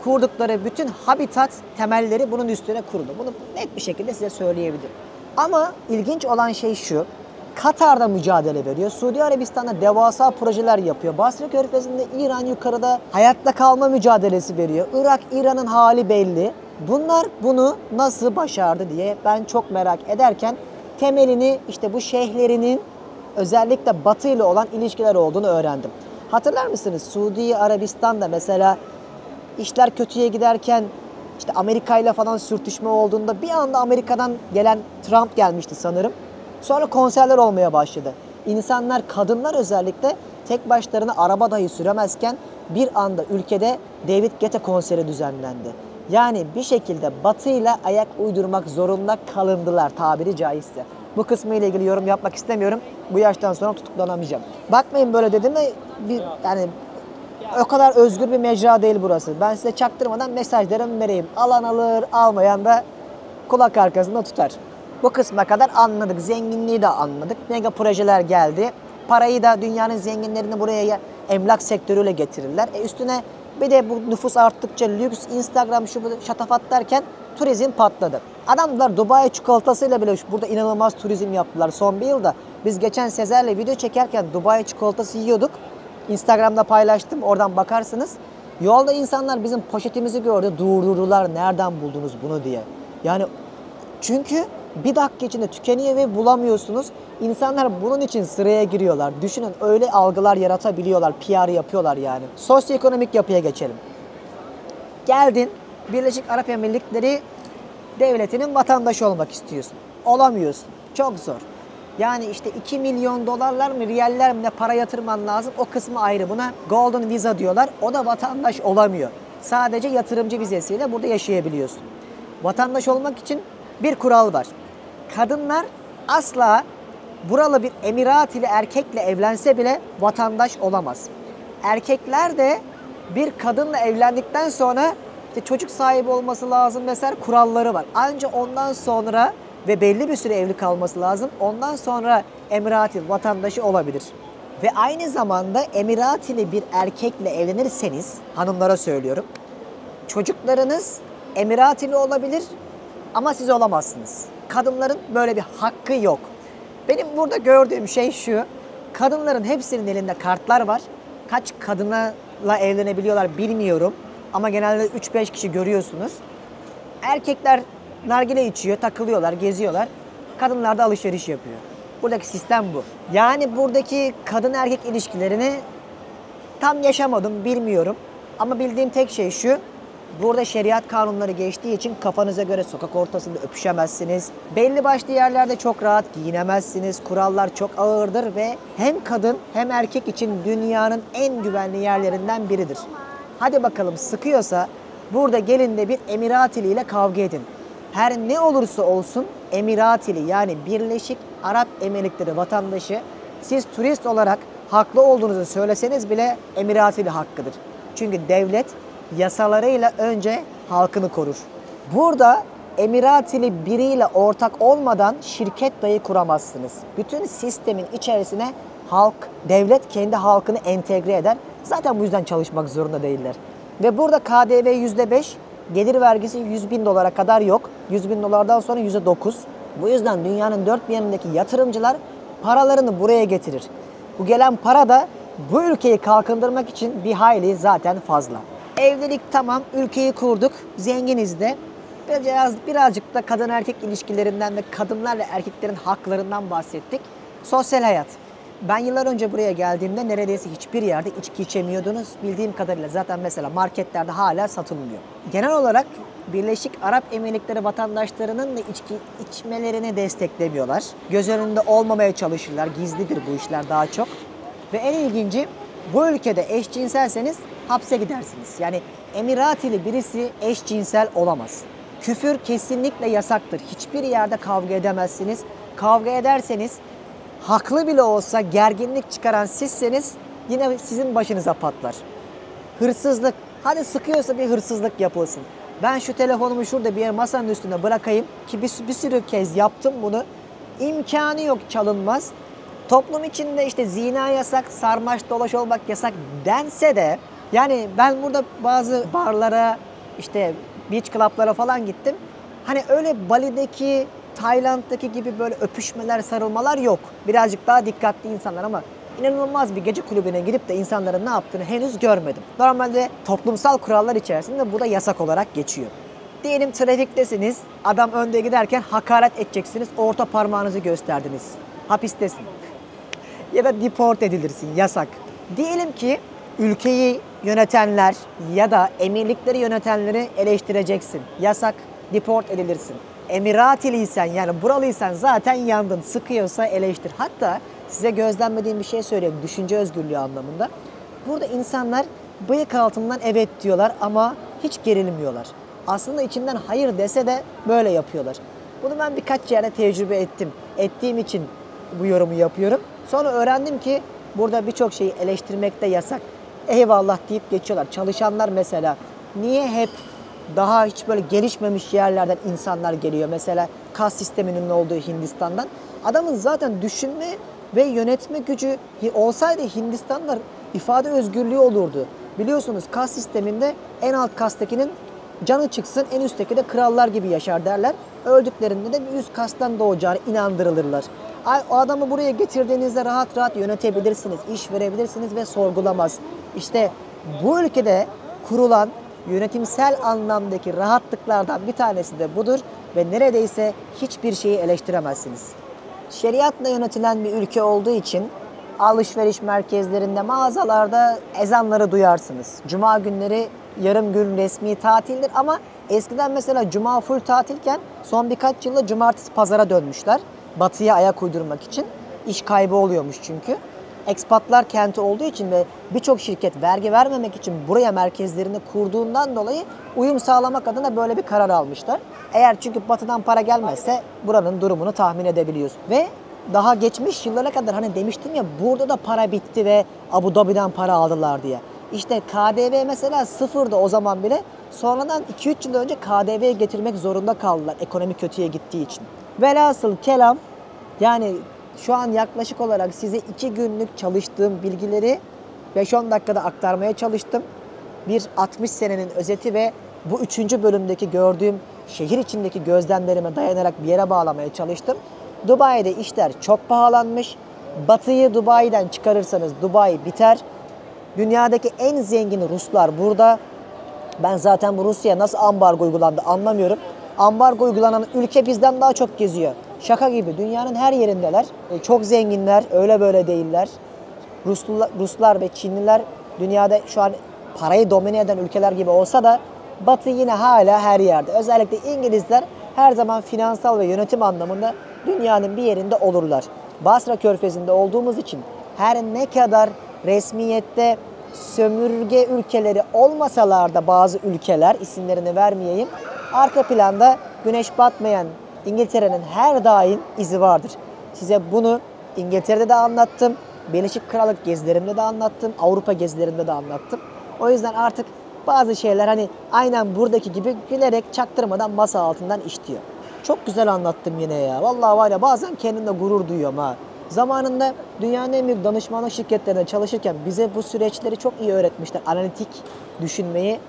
kurdukları bütün habitat temelleri bunun üstüne kurulu. Bunu net bir şekilde size söyleyebilirim. Ama ilginç olan şey şu. Katar'da mücadele veriyor. Suudi Arabistan'da devasa projeler yapıyor. Basra Körfezi'nde İran yukarıda hayatta kalma mücadelesi veriyor. Irak, İran'ın hali belli. Bunlar bunu nasıl başardı diye ben çok merak ederken temelini işte bu şeyhlerinin özellikle Batı ile olan ilişkiler olduğunu öğrendim. Hatırlar mısınız? Suudi Arabistan'da mesela işler kötüye giderken işte Amerika ile falan sürtüşme olduğunda bir anda Amerika'dan gelen Trump gelmişti sanırım. Sonra konserler olmaya başladı. İnsanlar, kadınlar özellikle tek başlarına araba dahi süremezken bir anda ülkede David Guetta konseri düzenlendi. Yani bir şekilde Batı'yla ayak uydurmak zorunda kalındılar tabiri caizse. Bu kısmı ile ilgili yorum yapmak istemiyorum. Bu yaştan sonra tutuklanamayacağım. Bakmayın böyle dedim de yani o kadar özgür bir mecra değil burası. Ben size çaktırmadan mesajlarımı vereyim. Alan alır, almayan da kulak arkasında tutar. Bu kısma kadar anladık. Zenginliği de anladık. Mega projeler geldi. Parayı da dünyanın zenginlerini buraya emlak sektörüyle getirirler. Üstüne bir de bu nüfus arttıkça lüks, Instagram, şu şatafat derken turizm patladı. Adamlar Dubai çikolatasıyla bile burada inanılmaz turizm yaptılar son bir yılda. Biz geçen Sezer'le video çekerken Dubai çikolatası yiyorduk. Instagram'da paylaştım, oradan bakarsınız. Yolda insanlar bizim poşetimizi gördü, durdurdular. Nereden buldunuz bunu diye. Yani çünkü bir dakika içinde tükeniyor ve bulamıyorsunuz. İnsanlar bunun için sıraya giriyorlar. Düşünün, öyle algılar yaratabiliyorlar, PR yapıyorlar yani. Sosyoekonomik yapıya geçelim. Geldin, Birleşik Arap Emirlikleri devletinin vatandaşı olmak istiyorsun. Olamıyorsun. Çok zor. Yani işte 2 milyon dolarlar mı, riyaller mi ne para yatırman lazım. O kısmı ayrı. Buna Golden Visa diyorlar. O da vatandaş olamıyor. Sadece yatırımcı vizesiyle burada yaşayabiliyorsun. Vatandaş olmak için bir kural var. Kadınlar asla buralı bir emirat ile erkekle evlense bile vatandaş olamaz. Erkekler de bir kadınla evlendikten sonra İşte çocuk sahibi olması lazım vesaire kuralları var. Ancak ondan sonra ve belli bir süre evli kalması lazım. Ondan sonra Emirati vatandaşı olabilir. Ve aynı zamanda Emiratili bir erkekle evlenirseniz, hanımlara söylüyorum, çocuklarınız Emiratili olabilir ama siz olamazsınız. Kadınların böyle bir hakkı yok. Benim burada gördüğüm şey şu, kadınların hepsinin elinde kartlar var. Kaç kadınla evlenebiliyorlar bilmiyorum ama genelde 3-5 kişi görüyorsunuz. Erkekler nargile içiyor, takılıyorlar, geziyorlar. Kadınlar da alışveriş yapıyor. Buradaki sistem bu. Yani buradaki kadın erkek ilişkilerini tam yaşamadım, bilmiyorum. Ama bildiğim tek şey şu, burada şeriat kanunları geçtiği için kafanıza göre sokak ortasında öpüşemezsiniz. Belli başlı yerlerde çok rahat giyinemezsiniz. Kurallar çok ağırdır ve hem kadın hem erkek için dünyanın en güvenli yerlerinden biridir. Hadi bakalım sıkıyorsa burada gelin de bir Emiratili ile kavga edin. Her ne olursa olsun Emiratili yani Birleşik Arap Emirlikleri vatandaşı siz turist olarak haklı olduğunuzu söyleseniz bile Emiratili hakkıdır. Çünkü devlet yasalarıyla önce halkını korur. Burada Emiratili biriyle ortak olmadan şirket dahi kuramazsınız. Bütün sistemin içerisine halk, devlet kendi halkını entegre eder. Zaten bu yüzden çalışmak zorunda değiller. Ve burada KDV %5, gelir vergisi 100.000 dolara kadar yok. 100.000 dolardan sonra %9. Bu yüzden dünyanın dört bir yanındaki yatırımcılar paralarını buraya getirir. Bu gelen para da bu ülkeyi kalkındırmak için bir hayli zaten fazla. Evlilik tamam, ülkeyi kurduk, zenginiz de. Birazcık da kadın erkek ilişkilerinden ve kadınlarla erkeklerin haklarından bahsettik. Sosyal hayat. Ben yıllar önce buraya geldiğimde neredeyse hiçbir yerde içki içemiyordunuz. Bildiğim kadarıyla zaten mesela marketlerde hala satılmıyor. Genel olarak Birleşik Arap Emirlikleri vatandaşlarının da içki içmelerini desteklemiyorlar. Göz önünde olmamaya çalışırlar. Gizlidir bu işler daha çok. Ve en ilginci bu ülkede eşcinselseniz hapse gidersiniz. Yani Emiratili birisi eşcinsel olamaz. Küfür kesinlikle yasaktır. Hiçbir yerde kavga edemezsiniz. Kavga ederseniz haklı bile olsa gerginlik çıkaran sizseniz yine sizin başınıza patlar. Hırsızlık. Hadi sıkıyorsa bir hırsızlık yapılsın. Ben şu telefonumu şurada bir yer masanın üstüne bırakayım ki bir sürü kez yaptım bunu. İmkanı yok çalınmaz. Toplum içinde işte zina yasak, sarmaş dolaş olmak yasak dense de yani ben burada bazı barlara işte beach club'lara falan gittim. Hani öyle Bali'deki, Tayland'daki gibi böyle öpüşmeler, sarılmalar yok. Birazcık daha dikkatli insanlar ama inanılmaz bir gece kulübüne gidip de insanların ne yaptığını henüz görmedim. Normalde toplumsal kurallar içerisinde bu da yasak olarak geçiyor. Diyelim trafiktesiniz, adam önde giderken hakaret edeceksiniz, orta parmağınızı gösterdiniz. Hapistesin. Ya da deport edilirsin, yasak. Diyelim ki ülkeyi yönetenler ya da emirlikleri yönetenleri eleştireceksin. Yasak, deport edilirsin. Emiratiliysen yani buralıysan zaten yandın. Sıkıyorsa eleştir. Hatta size gözlemlediğim bir şey söyleyeyim düşünce özgürlüğü anlamında. Burada insanlar bıyık altından evet diyorlar ama hiç gerilmiyorlar. Aslında içinden hayır dese de böyle yapıyorlar. Bunu ben birkaç yerde tecrübe ettim. Ettiğim için bu yorumu yapıyorum. Sonra öğrendim ki burada birçok şeyi eleştirmek de yasak. Eyvallah deyip geçiyorlar. Çalışanlar mesela niye hep daha hiç böyle gelişmemiş yerlerden insanlar geliyor? Mesela kas sisteminin olduğu Hindistan'dan. Adamın zaten düşünme ve yönetme gücü olsaydı Hindistan'da ifade özgürlüğü olurdu. Biliyorsunuz kas sisteminde en alt kastakinin canı çıksın, en üstteki de krallar gibi yaşar derler. Öldüklerinde de bir üst kastan doğacağına inandırılırlar. O adamı buraya getirdiğinizde rahat rahat yönetebilirsiniz, iş verebilirsiniz ve sorgulamaz. İşte bu ülkede kurulan yönetimsel anlamdaki rahatlıklardan bir tanesi de budur ve neredeyse hiçbir şeyi eleştiremezsiniz. Şeriatla yönetilen bir ülke olduğu için alışveriş merkezlerinde, mağazalarda ezanları duyarsınız. Cuma günleri yarım gün resmi tatildir ama eskiden mesela cuma full tatilken son birkaç yılda cumartesi pazara dönmüşler. Batıya ayak uydurmak için. İş kaybı oluyormuş çünkü. Ekspatlar kenti olduğu için ve birçok şirket vergi vermemek için buraya merkezlerini kurduğundan dolayı uyum sağlamak adına böyle bir karar almışlar. Eğer çünkü batıdan para gelmezse buranın durumunu tahmin edebiliyorsun. Ve daha geçmiş yıllara kadar hani demiştim ya burada da para bitti ve Abu Dhabi'den para aldılar diye. İşte KDV mesela sıfırdı o zaman bile. Sonradan 2-3 yıl önce KDV'ye getirmek zorunda kaldılar ekonomi kötüye gittiği için. Velhasıl kelam, yani şu an yaklaşık olarak size 2 günlük çalıştığım bilgileri 5-10 dakikada aktarmaya çalıştım. Bir 60 senenin özeti ve bu 3. bölümdeki gördüğüm şehir içindeki gözlemlerime dayanarak bir yere bağlamaya çalıştım. Dubai'de işler çok pahalanmış. Batı'yı Dubai'den çıkarırsanız Dubai biter. Dünyadaki en zengin Ruslar burada. Ben zaten bu Rusya'ya nasıl ambargo uygulandı anlamıyorum. Ambargo uygulanan ülke bizden daha çok geziyor. Şaka gibi, dünyanın her yerindeler. Çok zenginler, öyle böyle değiller. Ruslar ve Çinliler dünyada şu an parayı domine eden ülkeler gibi olsa da Batı yine hala her yerde. Özellikle İngilizler her zaman finansal ve yönetim anlamında dünyanın bir yerinde olurlar. Basra Körfezi'nde olduğumuz için her ne kadar resmiyette sömürge ülkeleri olmasalar da bazı ülkeler, isimlerini vermeyeyim, arka planda güneş batmayan İngiltere'nin her daim izi vardır. Size bunu İngiltere'de de anlattım, Birleşik Krallık gezilerimde de anlattım, Avrupa gezilerimde de anlattım. O yüzden artık bazı şeyler hani aynen buradaki gibi gülerek çaktırmadan masa altından işliyor. Çok güzel anlattım yine ya. Vallahi var ya, bazen kendimle gurur duyuyorum ha. Zamanında dünyanın en büyük danışmanlık şirketlerinde çalışırken bize bu süreçleri çok iyi öğretmişler. Analitik düşünmeyi.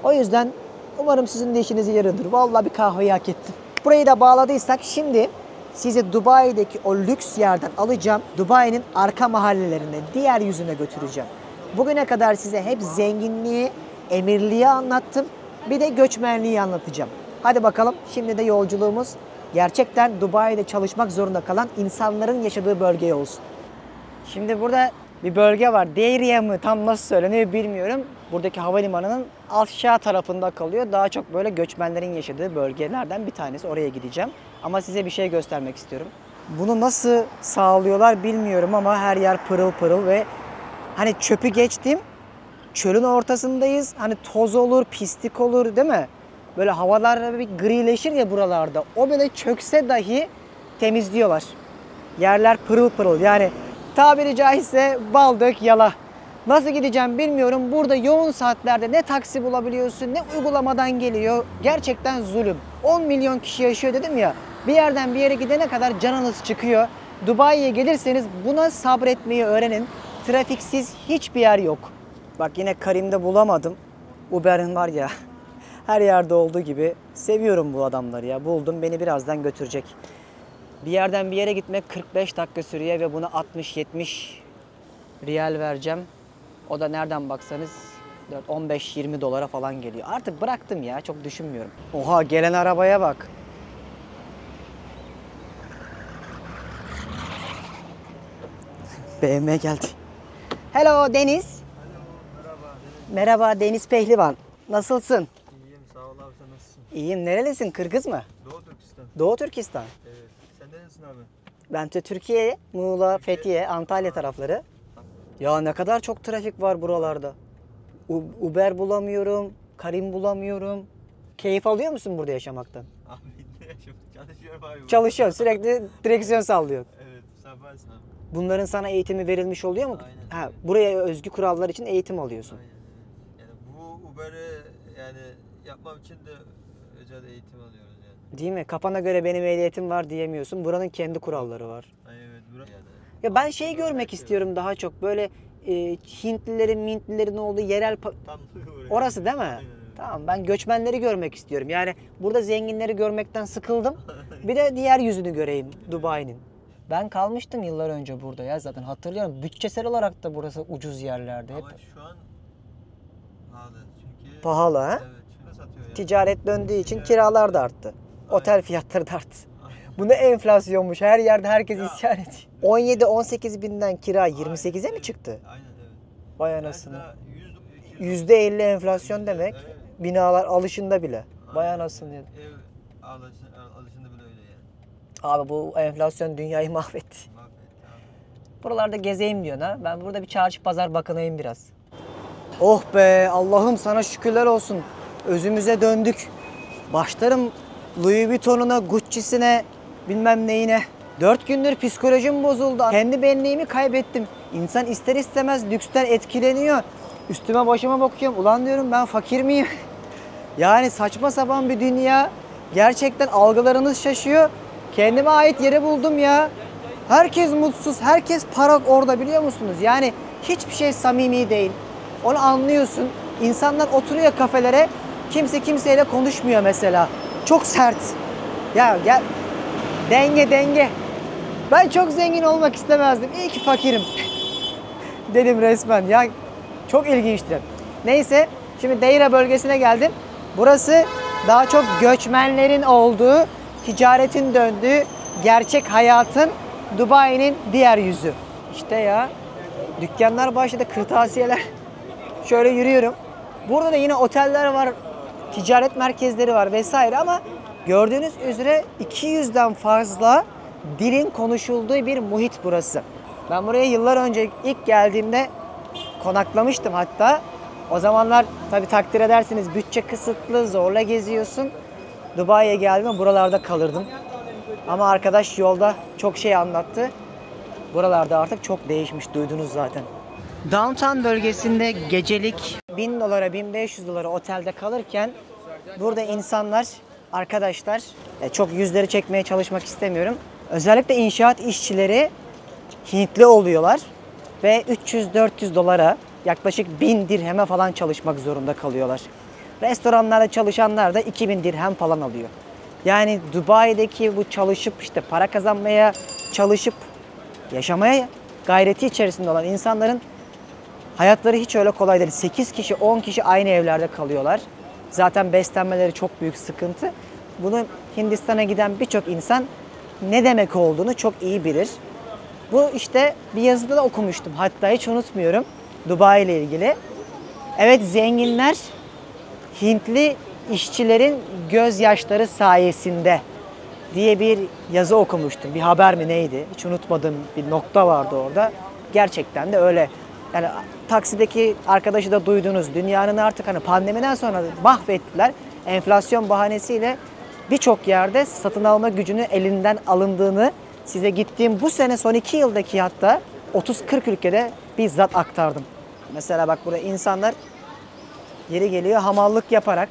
O yüzden umarım sizin de işinize yarıyordur. Vallahi bir kahveyi hak ettim. Burayı da bağladıysak şimdi sizi Dubai'deki o lüks yerden alacağım. Dubai'nin arka mahallelerine, diğer yüzüne götüreceğim. Bugüne kadar size hep zenginliği, emirliği anlattım. Bir de göçmenliği anlatacağım. Hadi bakalım, şimdi de yolculuğumuz gerçekten Dubai'de çalışmak zorunda kalan insanların yaşadığı bölgeye olsun. Şimdi burada bir bölge var. Deiriye mi tam nasıl söyleniyor bilmiyorum. Buradaki havalimanının aşağı tarafında kalıyor. Daha çok böyle göçmenlerin yaşadığı bölgelerden bir tanesi. Oraya gideceğim. Ama size bir şey göstermek istiyorum. Bunu nasıl sağlıyorlar bilmiyorum ama her yer pırıl pırıl ve hani çöpü geçtim. Çölün ortasındayız. Hani toz olur, pislik olur değil mi? Böyle havalar bir grileşir ya buralarda. O böyle çökse dahi temizliyorlar. Yerler pırıl pırıl. Yani tabiri caizse bal dök yala. Nasıl gideceğim bilmiyorum. Burada yoğun saatlerde ne taksi bulabiliyorsun ne uygulamadan geliyor. Gerçekten zulüm. 10 milyon kişi yaşıyor dedim ya. Bir yerden bir yere gidene kadar canınız çıkıyor. Dubai'ye gelirseniz buna sabretmeyi öğrenin. Trafiksiz hiçbir yer yok. Bak yine Karim'de bulamadım. Uber'in var ya, her yerde olduğu gibi. Seviyorum bu adamları ya. Buldum, beni birazdan götürecek. Bir yerden bir yere gitmek 45 dakika sürüyor ve buna 60-70 riyal vereceğim. O da nereden baksanız 15-20 dolara falan geliyor. Artık bıraktım ya, çok düşünmüyorum. Oha, gelen arabaya bak. BMW geldi. Hello Deniz. Merhaba Deniz Pehlivan. Nasılsın?
İyiyim, sağ ol abi, sen nasılsın?
İyiyim. Nerelisin? Kırgız mı?
Doğu Türkistan.
Doğu Türkistan.
Evet. Sen neresin abi?
Ben de Türkiye, Muğla, Fethiye, Antalya tarafları. Ya ne kadar çok trafik var buralarda. Uber bulamıyorum, Karim bulamıyorum. Keyif alıyor musun burada yaşamaktan?
Abi ne yaşıyorum? Çalışıyorum abi.
Çalışıyorsun, sürekli direksiyon sallıyorsun.
Evet, serbest abi.
Bunların sana eğitimi verilmiş oluyor mu?
Aynen.
Ha, buraya özgü kurallar için eğitim alıyorsun.
Aynen. Yani bu Uber'i yani yapmam için de özel eğitim alıyoruz yani.
Değil mi? Kafana göre benim ehliyetim var diyemiyorsun. Buranın kendi kuralları var.
Ay evet, burası yani.
Ya ben şeyi görmek istiyorum daha çok. Böyle Hintlilerin olduğu yerel...
Tam oraya.
Orası değil mi?
Aynen.
Tamam, ben göçmenleri görmek istiyorum. Yani burada zenginleri görmekten sıkıldım. Bir de diğer yüzünü göreyim Dubai'nin. Ben kalmıştım yıllar önce burada ya, zaten hatırlıyorum. Bütçesel olarak da burası ucuz yerlerde. Hep
Ama şu an pahalı çünkü.
pahalı ha?
Evet, şurada satıyor yani.
Ticaret döndüğü için kiralar da arttı. Otel fiyatları da arttı. Bu ne enflasyonmuş. Her yerde herkes isyan ediyor. 17-18 binden kira 28'e mi çıktı?
Aynen evet.
Vay anasını.
%50
%50 enflasyon demek.
Evet.
Binalar alışında bile. Vay
Aynen.
anasını.
Ev alışında bile öyle yani.
Abi bu enflasyon dünyayı mahvetti.
Mahvetti abi.
Buralarda gezeyim diyorsun ha. Ben burada bir çarşı pazar bakınayım biraz. Oh be, Allah'ım sana şükürler olsun. Özümüze döndük. Başlarım Louis Vuitton'una, Gucci'sine, bilmem neyine. 4 gündür psikolojim bozuldu. Kendi benliğimi kaybettim. İnsan ister istemez lüksten etkileniyor. Üstüme başıma bakıyorum. Ulan diyorum, ben fakir miyim? Yani saçma sapan bir dünya. Gerçekten algılarınız şaşıyor. Kendime ait yeri buldum ya. Herkes mutsuz, herkes para orada biliyor musunuz? Yani hiçbir şey samimi değil. Onu anlıyorsun. İnsanlar oturuyor kafelere, kimse kimseyle konuşmuyor mesela. Çok sert. Ya gel, denge. Ben çok zengin olmak istemezdim. İyi ki fakirim. Dedim resmen ya. Çok ilginçti. Neyse, şimdi Deira bölgesine geldim. Burası daha çok göçmenlerin olduğu, ticaretin döndüğü, gerçek hayatın, Dubai'nin diğer yüzü. İşte ya, dükkanlar başladı, kırtasiyeler. Şöyle yürüyorum. Burada da yine oteller var, ticaret merkezleri var vesaire ama gördüğünüz üzere 200'den fazla dilin konuşulduğu bir muhit burası. Ben buraya yıllar önce ilk geldiğimde konaklamıştım hatta. O zamanlar tabii takdir edersiniz bütçe kısıtlı, zorla geziyorsun. Dubai'ye geldim, buralarda kalırdım. Ama arkadaş yolda çok şey anlattı. Buralarda artık çok değişmiş, duydunuz zaten. Downtown bölgesinde gecelik 1000 dolara, 1500 dolara otelde kalırken burada insanlar, arkadaşlar, çok yüzleri çekmeye çalışmak istemiyorum. Özellikle inşaat işçileri Hintli oluyorlar ve 300-400 dolara, yaklaşık 1000 dirheme falan çalışmak zorunda kalıyorlar. Restoranlarda çalışanlar da 2000 dirhem falan alıyor. Yani Dubai'deki bu çalışıp işte para kazanmaya çalışıp yaşamaya gayreti içerisinde olan insanların hayatları hiç öyle kolay değil. 8 kişi, 10 kişi aynı evlerde kalıyorlar. Zaten beslenmeleri çok büyük sıkıntı. Bunu Hindistan'a giden birçok insan ne demek olduğunu çok iyi bilir. Bu işte bir yazıda da okumuştum. Hatta hiç unutmuyorum. Dubai ile ilgili. Evet, zenginler Hintli işçilerin gözyaşları sayesinde diye bir yazı okumuştum. Bir haber mi neydi? Hiç unutmadığım bir nokta vardı orada. Gerçekten de öyle. Yani taksideki arkadaşı da duydunuz. Dünyanın artık hani pandemiden sonra mahvettiler. Enflasyon bahanesiyle birçok yerde satın alma gücünün elinden alındığını size gittiğim bu sene son 2 yıldaki hatta 30-40 ülkede bizzat aktardım. Mesela bak burada insanlar yeri geliyor hamallık yaparak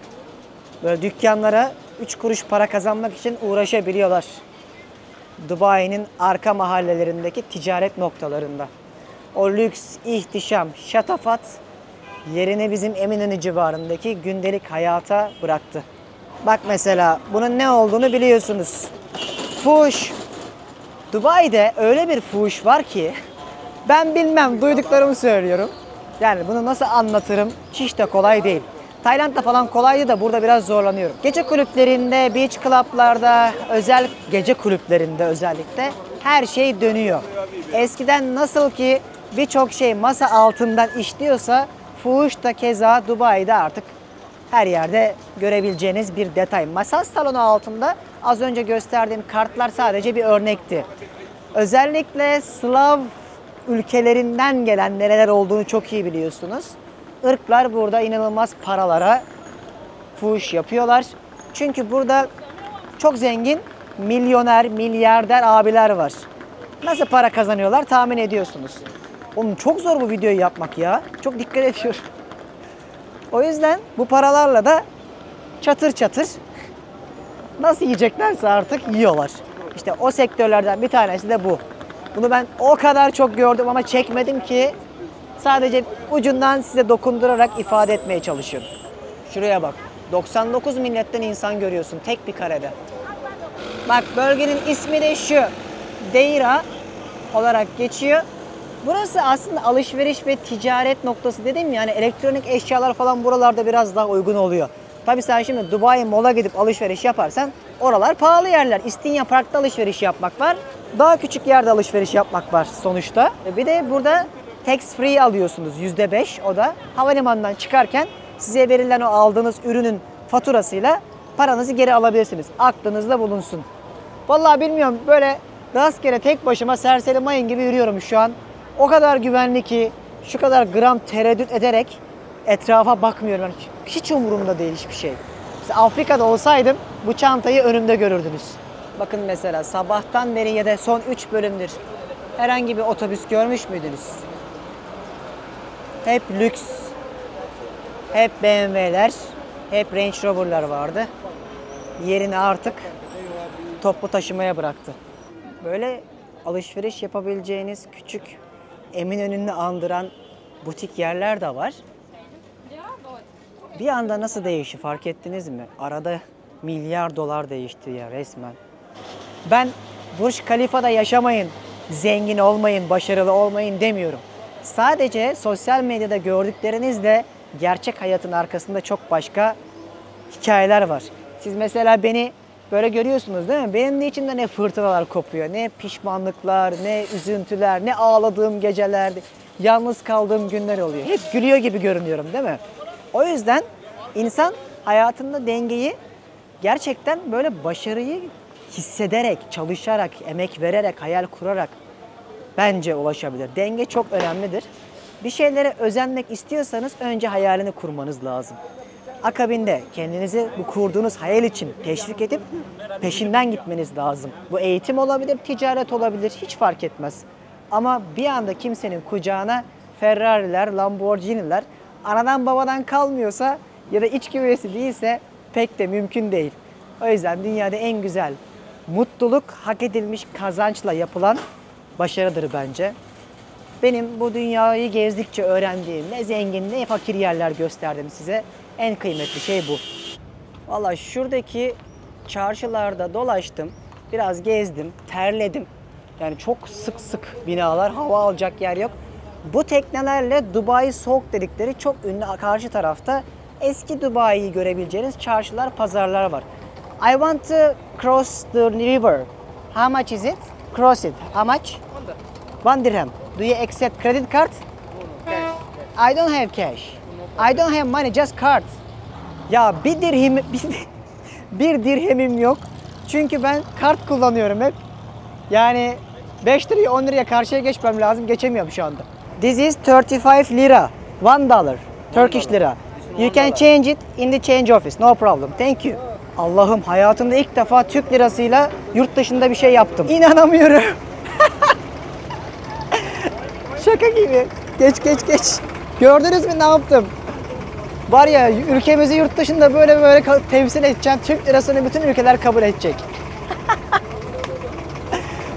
böyle dükkanlara 3 kuruş para kazanmak için uğraşabiliyorlar. Dubai'nin arka mahallelerindeki ticaret noktalarında. O lüks, ihtişam, şatafat yerini bizim Eminönü civarındaki gündelik hayata bıraktı. Bak mesela bunun ne olduğunu biliyorsunuz. Fuhuş. Dubai'de öyle bir fuhuş var ki ben bilmem, duyduklarımı söylüyorum. Yani bunu nasıl anlatırım hiç de kolay değil. Tayland'da falan kolaydı da burada biraz zorlanıyorum. Gece kulüplerinde, beach club'larda, özel gece kulüplerinde özellikle her şey dönüyor. Eskiden nasıl ki birçok şey masa altından işliyorsa fuhuş da keza Dubai'de artık her yerde görebileceğiniz bir detay. Masaj salonu altında az önce gösterdiğim kartlar sadece bir örnekti. Özellikle Slav ülkelerinden gelen nereler olduğunu çok iyi biliyorsunuz. Irklar burada inanılmaz paralara fuhuş yapıyorlar. Çünkü burada çok zengin, milyoner, milyarder abiler var. Nasıl para kazanıyorlar tahmin ediyorsunuz. Oğlum çok zor bu videoyu yapmak ya. Çok dikkat ediyorum. O yüzden bu paralarla da çatır çatır nasıl yiyeceklerse artık yiyorlar. İşte o sektörlerden bir tanesi de bu. Bunu ben o kadar çok gördüm ama çekmedim ki sadece ucundan size dokundurarak ifade etmeye çalışıyorum. Şuraya bak. 99 milletten insan görüyorsun tek bir karede. Bak bölgenin ismi de şu. Deira olarak geçiyor. Burası aslında alışveriş ve ticaret noktası dedim ya. Yani elektronik eşyalar falan buralarda biraz daha uygun oluyor. Tabii sen şimdi Dubai Mall'a gidip alışveriş yaparsan oralar pahalı yerler. İstinye Park'ta alışveriş yapmak var. Daha küçük yerde alışveriş yapmak var sonuçta. Bir de burada tax free alıyorsunuz %5. O da havalimanından çıkarken size verilen o aldığınız ürünün faturasıyla paranızı geri alabilirsiniz. Aklınızda bulunsun. Vallahi bilmiyorum, böyle rastgele tek başıma serseri mayın gibi yürüyorum şu an. O kadar güvenli ki şu kadar gram tereddüt ederek etrafa bakmıyorum. Yani hiç umurumda değil hiçbir şey. Mesela Afrika'da olsaydım bu çantayı önümde görürdünüz. Bakın mesela sabahtan beri ya da son 3 bölümdür herhangi bir otobüs görmüş müydünüz? Hep lüks, hep BMW'ler, hep Range Rover'lar vardı. Yerini artık toplu taşımaya bıraktı. Böyle alışveriş yapabileceğiniz küçük, Eminönü'nü andıran butik yerler de var. Bir anda nasıl değişti fark ettiniz mi? Arada milyar dolar değişti ya resmen. Ben Burj Khalifa'da yaşamayın, zengin olmayın, başarılı olmayın demiyorum. Sadece sosyal medyada gördüklerinizle gerçek hayatın arkasında çok başka hikayeler var. Siz mesela beni böyle görüyorsunuz değil mi? Benim de içimde ne fırtınalar kopuyor, ne pişmanlıklar, ne üzüntüler, ne ağladığım geceler, yalnız kaldığım günler oluyor. Hep gülüyor gibi görünüyorum değil mi? O yüzden insan hayatında dengeyi gerçekten böyle başarıyı hissederek, çalışarak, emek vererek, hayal kurarak bence ulaşabilir. Denge çok önemlidir. Bir şeylere özenmek istiyorsanız önce hayalini kurmanız lazım. Akabinde kendinizi bu kurduğunuz hayal için teşvik edip peşinden gitmeniz lazım. Bu eğitim olabilir, ticaret olabilir, hiç fark etmez. Ama bir anda kimsenin kucağına Ferrari'ler, Lamborghini'ler anadan babadan kalmıyorsa ya da iç güveysi değilse pek de mümkün değil. O yüzden dünyada en güzel mutluluk hak edilmiş kazançla yapılan başarıdır bence. Benim bu dünyayı gezdikçe öğrendiğim ne zengin ne fakir yerler gösterdim size. En kıymetli şey bu. Vallahi şuradaki çarşılarda dolaştım. Biraz gezdim, terledim. Yani çok sık sık binalar, hava alacak yer yok. Bu teknelerle Dubai Soğuk dedikleri çok ünlü karşı tarafta eski Dubai'yi görebileceğiniz çarşılar, pazarlar var. I want to cross the river. How much is it? Cross it. How much? 1 dirham. Do you accept credit card? I don't have cash. I don't have money, just card. Ya bir dirhemim yok. Çünkü ben kart kullanıyorum hep. Yani 5 liraya 10 liraya karşıya geçmem lazım. Geçemiyorum şu anda. This is 35 lira. $1. Turkish lira. You can change it in the change office. No problem. Thank you. Allah'ım hayatımda ilk defa Türk lirasıyla yurt dışında bir şey yaptım. İnanamıyorum. Şaka gibi. Geç. Gördünüz mü ne yaptım? Var ya ülkemizi yurt dışında böyle temsil edeceğim. Türk lirasını bütün ülkeler kabul edecek.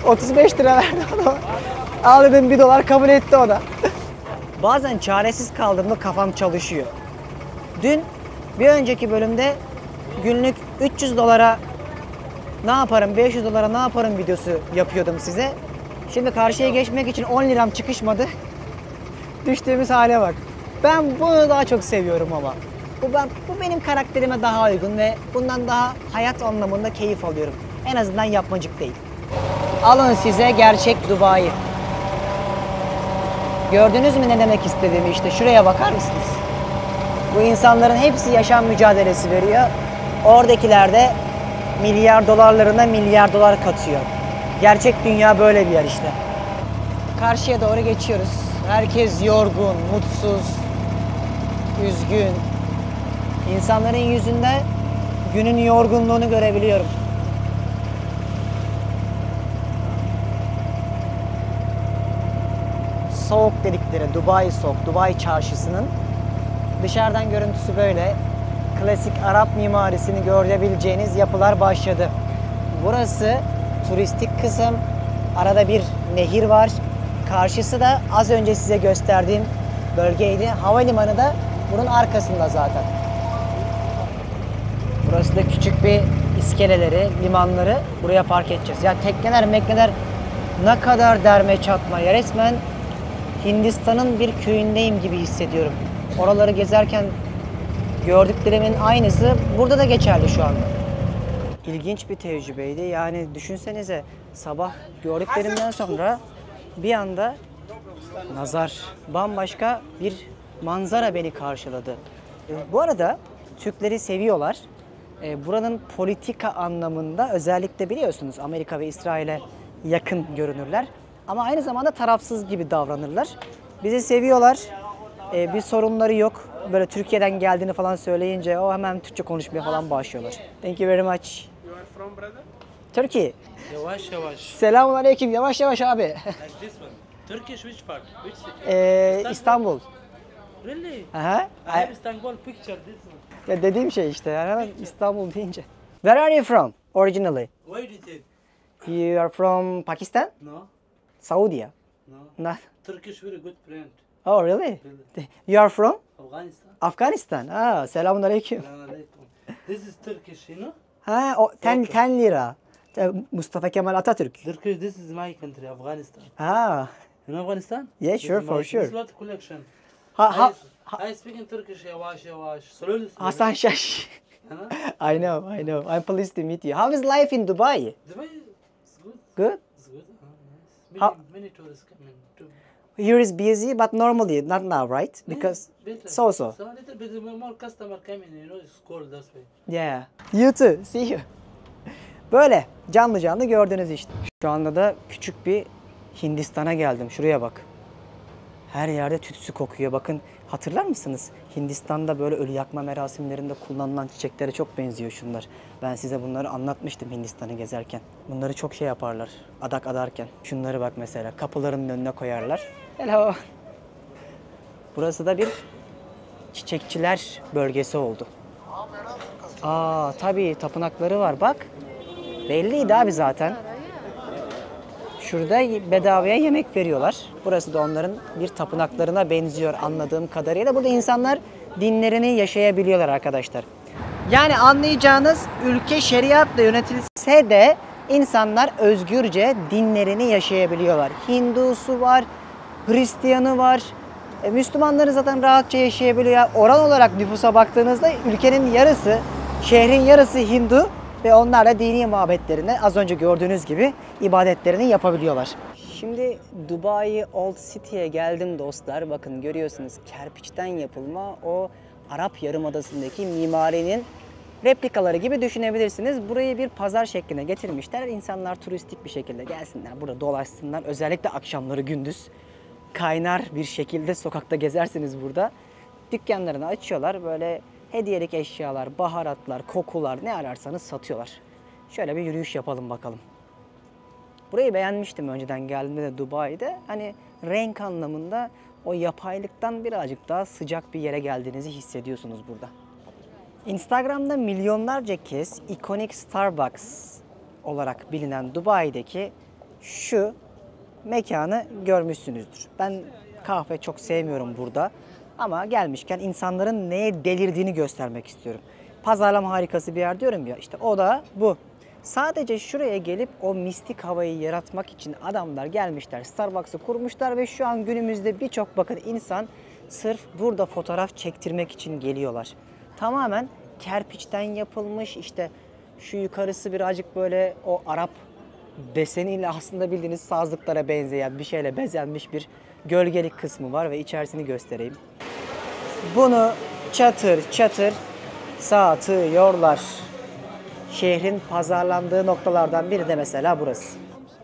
35 lira verdi ona. Al dedim $1 kabul etti o da. Bazen çaresiz kaldığımda kafam çalışıyor. Dün bir önceki bölümde günlük $300 ne yaparım, $500 ne yaparım videosu yapıyordum size. Şimdi karşıya geçmek için 10 liram çıkışmadı. Düştüğümüz hale bak. Ben bunu daha çok seviyorum ama. Bu benim karakterime daha uygun ve bundan daha hayat anlamında keyif alıyorum. En azından yapmacık değil. Alın size gerçek Dubai. Gördünüz mü ne demek istediğimi? İşte şuraya bakar mısınız? Bu insanların hepsi yaşam mücadelesi veriyor. Oradakiler de milyar dolarlarına milyar dolar katıyor. Gerçek dünya böyle bir yer işte. Karşıya doğru geçiyoruz. Herkes yorgun, mutsuz, üzgün. İnsanların yüzünde günün yorgunluğunu görebiliyorum. Soğuk dedikleri Dubai Soğuk, Dubai çarşısının dışarıdan görüntüsü böyle. Klasik Arap mimarisini görebileceğiniz yapılar başladı. Burası turistik kısım. Arada bir nehir var. Karşısı da az önce size gösterdiğim bölgeydi. Havalimanı da bunun arkasında zaten. Burası da küçük bir iskeleleri, limanları. Buraya park edeceğiz. Ya tekneler ne kadar derme çatma. Ya resmen Hindistan'ın bir köyündeyim gibi hissediyorum. Oraları gezerken gördüklerimin aynısı burada da geçerli şu anda. İlginç bir tecrübeydi. Yani düşünsenize sabah gördüklerimden sonra bir anda nazar, bambaşka bir manzara beni karşıladı. Bu arada Türkleri seviyorlar. Buranın politika anlamında özellikle biliyorsunuz Amerika ve İsrail'e yakın görünürler. Ama aynı zamanda tarafsız gibi davranırlar. Bizi seviyorlar. Bir sorunları yok. Böyle Türkiye'den geldiğini falan söyleyince o hemen Türkçe konuşmaya falan başlıyorlar. Thank you very much.
You are from brother?
Turkey.
Yavaş yavaş.
Selamun aleyküm. Yavaş yavaş abi.
Like this one. Turkish which part? Which city?
İstanbul.
Really?
Aha.
I have Istanbul picture this one.
Ya dediğim şey işte yani hemen İstanbul deyince. Where are you from originally?
Why did it?
You are from Pakistan?
No,
Saudi?
no.
Not.
Turkish very good friend.
Oh really? You are from
Afghanistan.
Afghanistan. Ah, selamun aleyküm.
Assalamu alaikum. This is Turkish, you know?
Ha, o 10 lira. Mustafa Kemal Atatürk.
Turkish, this is my country, Afghanistan.
Ha.
You know Afghanistan?
Yeah,
This
sure,
is
for
my-
sure.
This lot collection.
Ha,
I speak in Turkish, yavaş yavaş. Slowly, slowly.
Hasan Şaş.
You know?
I know. I'm pleased to meet you. How is life in Dubai?
Dubai is good.
Good.
It's good. Nice.
How-
Many tourists coming too.
Here is busy, but normally not now, right? Because
Better.
so.
So a little bit more customer coming, you know, it's cold that's why.
Yeah. You too. See you. Böyle canlı canlı gördünüz işte. Şu anda da küçük bir Hindistan'a geldim. Şuraya bak. Her yerde tütsü kokuyor. Bakın hatırlar mısınız? Hindistan'da böyle ölü yakma merasimlerinde kullanılan çiçeklere çok benziyor şunlar. Ben size bunları anlatmıştım Hindistan'ı gezerken. Bunları çok şey yaparlar. Adak adarken. Şunları bak mesela kapılarının önüne koyarlar. Hello. Burası da bir çiçekçiler bölgesi oldu. Aa tabii tapınakları var bak. Belliydi abi zaten. Şurada bedavaya yemek veriyorlar. Burası da onların bir tapınaklarına benziyor anladığım kadarıyla. Burada insanlar dinlerini yaşayabiliyorlar arkadaşlar. Yani anlayacağınız ülke şeriatla yönetilse de insanlar özgürce dinlerini yaşayabiliyorlar. Hindusu var, Hristiyanı var. Müslümanları zaten rahatça yaşayabiliyor. Oran olarak nüfusa baktığınızda ülkenin yarısı, şehrin yarısı Hindu ve onlar da dini mabetlerine az önce gördüğünüz gibi ibadetlerini yapabiliyorlar. Şimdi Dubai Old City'ye geldim dostlar. Bakın görüyorsunuz kerpiçten yapılma o Arap Yarımadası'ndaki mimarinin replikaları gibi düşünebilirsiniz. Burayı bir pazar şekline getirmişler. İnsanlar turistik bir şekilde gelsinler, burada dolaşsınlar. Özellikle akşamları gündüz kaynar bir şekilde sokakta gezersiniz burada. Dükkanlarını açıyorlar. Böyle hediyelik eşyalar, baharatlar, kokular ne ararsanız satıyorlar. Şöyle bir yürüyüş yapalım bakalım. Burayı beğenmiştim önceden geldiğimde de Dubai'de. Hani renk anlamında o yapaylıktan birazcık daha sıcak bir yere geldiğinizi hissediyorsunuz burada. Instagram'da milyonlarca kez ikonik Starbucks olarak bilinen Dubai'deki şu mekanı görmüşsünüzdür. Ben kahve çok sevmiyorum burada ama gelmişken insanların neye delirdiğini göstermek istiyorum. Pazarlama harikası bir yer diyorum ya, işte o da bu. Sadece şuraya gelip o mistik havayı yaratmak için adamlar gelmişler, Starbucks'ı kurmuşlar ve şu an günümüzde birçok bakın insan sırf burada fotoğraf çektirmek için geliyorlar. Tamamen kerpiçten yapılmış, işte şu yukarısı birazcık böyle o Arap deseniyle aslında bildiğiniz sazlıklara benzeyen bir şeyle bezenmiş bir gölgelik kısmı var ve içerisini göstereyim. Bunu çatır çatır satıyorlar. Şehrin pazarlandığı noktalardan biri de mesela burası.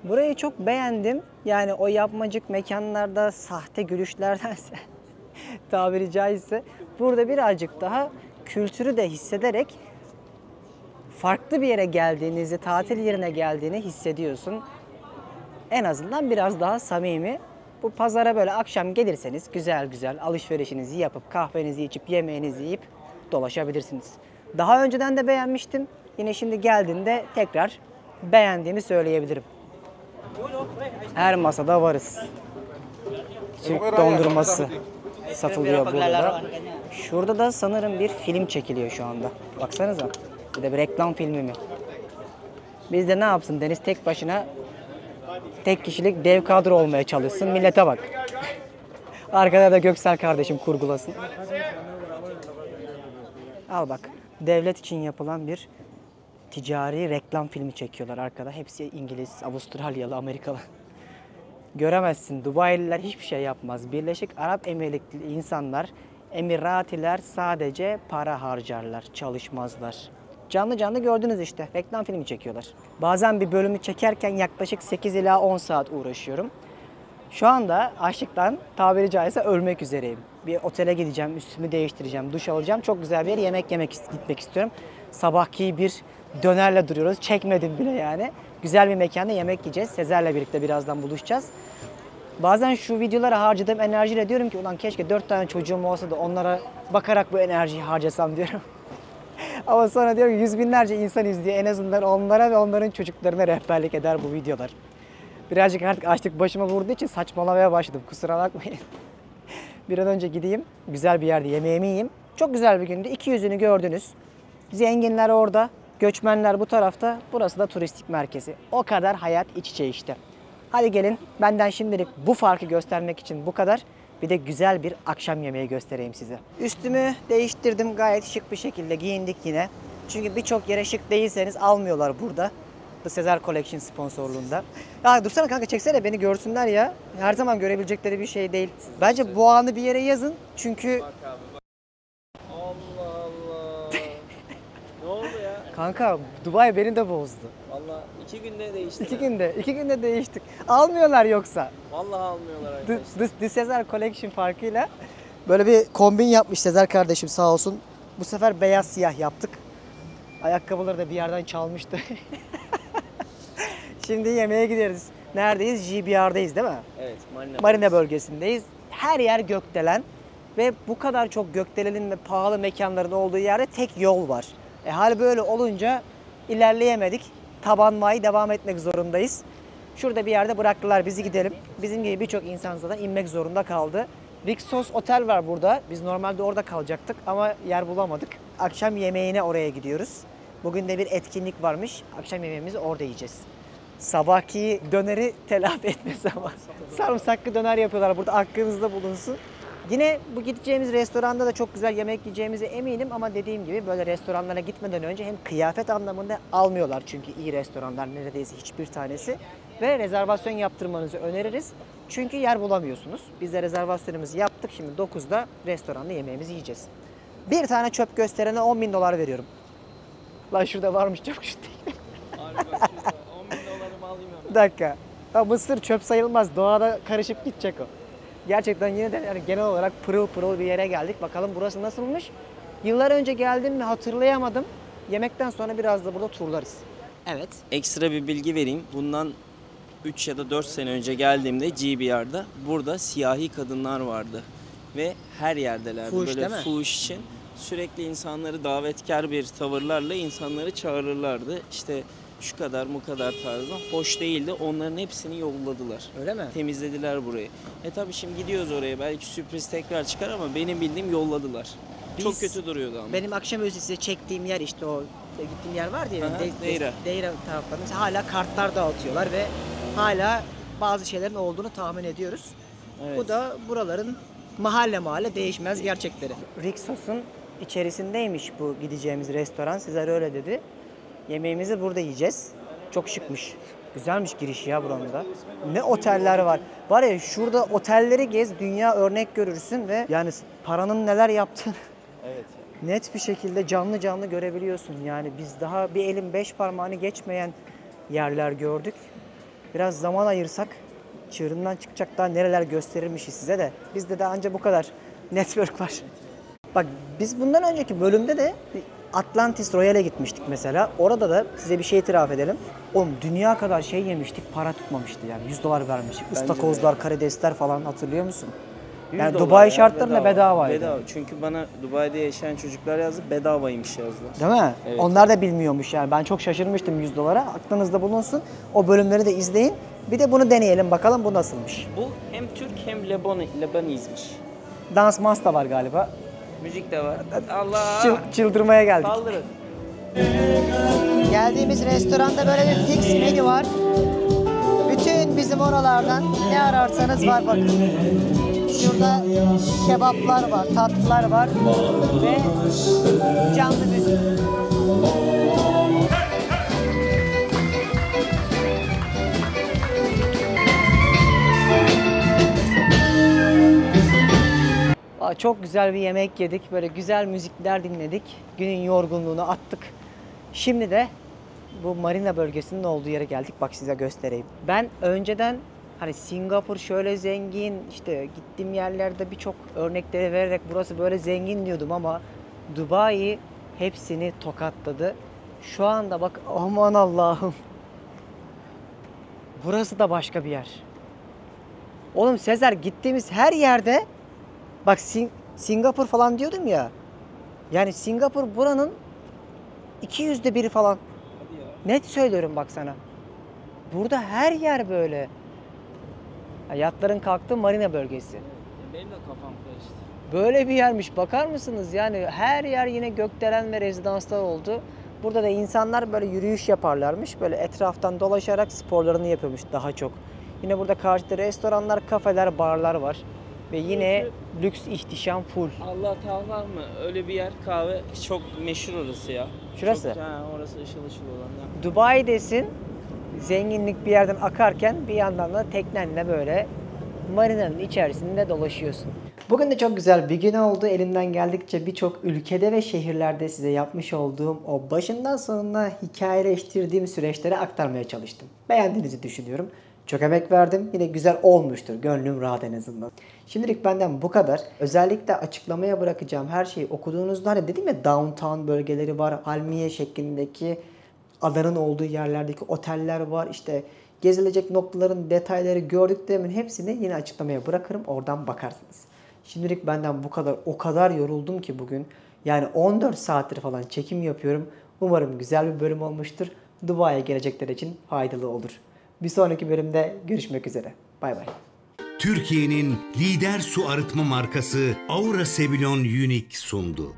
Burayı çok beğendim. Yani o yapmacık mekanlarda sahte gülüşlerdense tabiri caizse burada birazcık daha kültürü de hissederek farklı bir yere geldiğinizi, tatil yerine geldiğini hissediyorsun. En azından biraz daha samimi. Bu pazara böyle akşam gelirseniz güzel güzel alışverişinizi yapıp kahvenizi içip yemeğinizi yiyip dolaşabilirsiniz. Daha önceden de beğenmiştim. Yine şimdi geldiğinde tekrar beğendiğimi söyleyebilirim. Her masada varız. Türk dondurması satılıyor burada da. Şurada da sanırım bir film çekiliyor şu anda. Baksanıza. Bir de bir reklam filmi mi? Biz de ne yapsın Deniz tek başına tek kişilik dev kadro olmaya çalışsın. Millete bak. Arkada da Göksel kardeşim kurgulasın. Al bak. Devlet için yapılan bir ticari reklam filmi çekiyorlar arkada. Hepsi İngiliz, Avustralyalı, Amerikalı. Göremezsin. Dubai'liler hiçbir şey yapmaz. Birleşik Arap Emirlikli insanlar, Emiratiler sadece para harcarlar, çalışmazlar. Canlı canlı gördünüz işte. Reklam filmi çekiyorlar. Bazen bir bölümü çekerken yaklaşık 8 ila 10 saat uğraşıyorum. Şu anda açlıktan tabiri caizse ölmek üzereyim. Bir otele gideceğim, üstümü değiştireceğim, duş alacağım. Çok güzel bir yere gitmek istiyorum. Sabahki bir dönerle duruyoruz. Çekmedim bile yani. Güzel bir mekanda yemek yiyeceğiz. Sezer'le birlikte birazdan buluşacağız. Bazen şu videolara harcadığım enerjiyle diyorum ki ulan keşke 4 tane çocuğum olsa da onlara bakarak bu enerjiyi harcasam diyorum. Ama sonra diyorum ki yüz binlerce insan izliyor. En azından onlara ve onların çocuklarına rehberlik eder bu videolar. Birazcık artık açlık başıma vurduğu için saçmalamaya başladım. Kusura bakmayın. Bir an önce gideyim. Güzel bir yerde yemeğimi yiyeyim. Çok güzel bir gündü. İki yüzünü gördünüz. Zenginler orada. Göçmenler bu tarafta. Burası da turistik merkezi. O kadar hayat iç içe işte. Hadi gelin. Benden şimdilik bu farkı göstermek için bu kadar. Bir de güzel bir akşam yemeği göstereyim size. Üstümü değiştirdim. Gayet şık bir şekilde giyindik yine. Çünkü birçok yere şık değilseniz almıyorlar burada. The Caesar Collection sponsorluğunda. Ya dursana kanka, çeksene beni görsünler ya. Her zaman görebilecekleri bir şey değil. Bence bu anı bir yere yazın. Çünkü
Bak abi bak. Allah Allah. Ne oldu ya?
kanka Dubai beni de bozdu.
Valla 2 günde değişti.
2 günde değiştik. Almıyorlar yoksa.
Vallahi almıyorlar
The,
arkadaşlar.
The Caesar Collection farkıyla böyle bir kombin yapmış Sezer kardeşim sağ olsun. Bu sefer beyaz siyah yaptık. Ayakkabıları da bir yerden çalmıştı. Şimdi yemeğe gideriz. Neredeyiz? GBR'deyiz değil mi?
Evet,
Marina bölgesindeyiz. Her yer gökdelen ve bu kadar çok gökdelenin ve pahalı mekanların olduğu yerde tek yol var. Hal böyle olunca ilerleyemedik. Tabanmayı devam etmek zorundayız. Şurada bir yerde bıraktılar bizi, gidelim. Bizim gibi birçok insan zaten inmek zorunda kaldı. Rixos Otel var burada. Biz normalde orada kalacaktık ama yer bulamadık. Akşam yemeğine oraya gidiyoruz. Bugün de bir etkinlik varmış. Akşam yemeğimizi orada yiyeceğiz. Sabahki döneri telafi etme zamanı. Sarımsaklı döner yapıyorlar burada, aklınızda bulunsun. Yine bu gideceğimiz restoranda da çok güzel yemek yiyeceğimize eminim ama dediğim gibi böyle restoranlara gitmeden önce hem kıyafet anlamında almıyorlar çünkü iyi restoranlar neredeyse hiçbir tanesi ve rezervasyon yaptırmanızı öneririz. Çünkü yer bulamıyorsunuz. Biz de rezervasyonumuzu yaptık. Şimdi 9'da restoranda yemeğimizi yiyeceğiz. Bir tane çöp gösterene 10.000 dolar veriyorum. Lan şurada varmış çöp değil.
Abi bak şurada 10 bin dolarımı alayım hemen.
Bir dakika. Ha, mısır çöp sayılmaz. Doğada karışıp gidecek o. Gerçekten yine de yani genel olarak pırıl pırıl bir yere geldik. Bakalım burası nasılmış? Yıllar önce geldim mi hatırlayamadım. Yemekten sonra biraz da burada turlarız. Evet.
Ekstra bir bilgi vereyim. Bundan 3 ya da 4 sene önce geldiğimde GBR'da burada siyahi kadınlar vardı. Ve her yerdelerdi.
Fuhuş
Böyle
değil mi?
fuhuş için sürekli insanları davetkar bir tavırlarla insanları çağırırlardı. İşte şu kadar bu kadar tarzda. Hoş değildi. Onların hepsini yolladılar.
Öyle mi?
Temizlediler burayı. Tabii şimdi gidiyoruz oraya. Belki sürpriz tekrar çıkar ama benim bildiğim yolladılar. Çok
Biz-
kötü duruyordu ama.
Benim akşamüstü size çektiğim yer işte o gittiğim yer vardı ya.
Aha, Deira.
Deira taraflarında hala kartlar dağıtıyorlar ve hala bazı şeylerin olduğunu tahmin ediyoruz.
Evet.
Bu da buraların mahalle mahalle değişmez gerçekleri. Rixos'un içerisindeymiş bu gideceğimiz restoran. Sizler öyle dedi. Yemeğimizi burada yiyeceğiz. Çok şıkmış. Güzelmiş giriş ya buranın da. Ne oteller var. Var ya şurada otelleri gez, dünya örnek görürsün ve yani paranın neler yaptığını
Evet.
net bir şekilde canlı canlı görebiliyorsun. Yani biz daha bir elin 5 parmağını geçmeyen yerler gördük. Biraz zaman ayırsak çığırından çıkacak daha nereler gösterirmişiz size de. Bizde de anca bu kadar network var. Bak biz bundan önceki bölümde de bir Atlantis Royale'e gitmiştik mesela. Orada da size bir şey itiraf edelim. Oğlum dünya kadar şey yemiştik, para tutmamıştı yani. 100 dolar vermiştik. Istakozlar, karidesler falan hatırlıyor musun?
100
Yani
dolar
Dubai
ya,
şartlarında bedavaydı.
Bedava. Çünkü bana Dubai'de yaşayan çocuklar yazdı, bedavaymış yazdılar.
Değil mi?
Evet.
Onlar da bilmiyormuş yani. Ben çok şaşırmıştım 100 dolara. Aklınızda bulunsun. O bölümleri de izleyin. Bir de bunu deneyelim bakalım bu nasılmış.
Bu hem Türk hem Lebanizmiş.
Dans mans da var galiba.
Müzik de var. Allah!
Çıldırmaya geldik.
Kaldırın.
Geldiğimiz restoranda böyle bir fix menü var. Bütün bizim oralardan ne ararsanız var bakın. Şurada kebaplar var, tatlılar var ve canlı müzik. Çok güzel bir yemek yedik. Böyle güzel müzikler dinledik. Günün yorgunluğunu attık. Şimdi de bu marina bölgesinin olduğu yere geldik. Bak size göstereyim. Ben önceden hani Singapur şöyle zengin, işte gittiğim yerlerde birçok örnekleri vererek burası böyle zengin diyordum ama Dubai hepsini tokatladı. Şu anda bak aman Allah'ım. Burası da başka bir yer. Oğlum Sezer gittiğimiz her yerde bak Singapur falan diyordum ya. Yani Singapur buranın 200'de biri falan.
Hadi ya.
Net söylüyorum bak sana. Burada her yer böyle. Yatların kalktığı marina bölgesi.
Benim de kafam karıştı.
Böyle bir yermiş, bakar mısınız? Yani her yer yine gökdelen ve rezidanslar oldu. Burada da insanlar böyle yürüyüş yaparlarmış. Böyle etraftan dolaşarak sporlarını yapıyormuş daha çok. Yine burada karşıda restoranlar, kafeler, barlar var. Ve yine lüks, ihtişam full.
Allah Teala mı? Öyle bir yer, kahve çok meşhur orası ya.
Şurası?
Çok, orası ışıl ışıl olan ya.
Dubai'desin, zenginlik bir yerden akarken bir yandan da teknenle böyle marinanın içerisinde dolaşıyorsun. Bugün de çok güzel bir gün oldu. Elimden geldikçe birçok ülkede ve şehirlerde size yapmış olduğum o başından sonuna hikayeleştirdiğim süreçleri aktarmaya çalıştım. Beğendiğinizi düşünüyorum. Çok emek verdim. Yine güzel olmuştur. Gönlüm rahat en azından. Şimdilik benden bu kadar. Özellikle açıklamaya bırakacağım her şeyi okuduğunuzda hani dedim ya downtown bölgeleri var. Almiye şeklindeki adanın olduğu yerlerdeki oteller var. İşte gezilecek noktaların detayları gördüklerimin hepsini yine açıklamaya bırakırım. Oradan bakarsınız. Şimdilik benden bu kadar. O kadar yoruldum ki bugün. Yani 14 saattir falan çekim yapıyorum. Umarım güzel bir bölüm olmuştur. Dubai'ye gelecekler için faydalı olur. Bir sonraki bölümde görüşmek üzere. Bay bay.
Türkiye'nin lider su arıtma markası Aura Sebilon Unique sundu.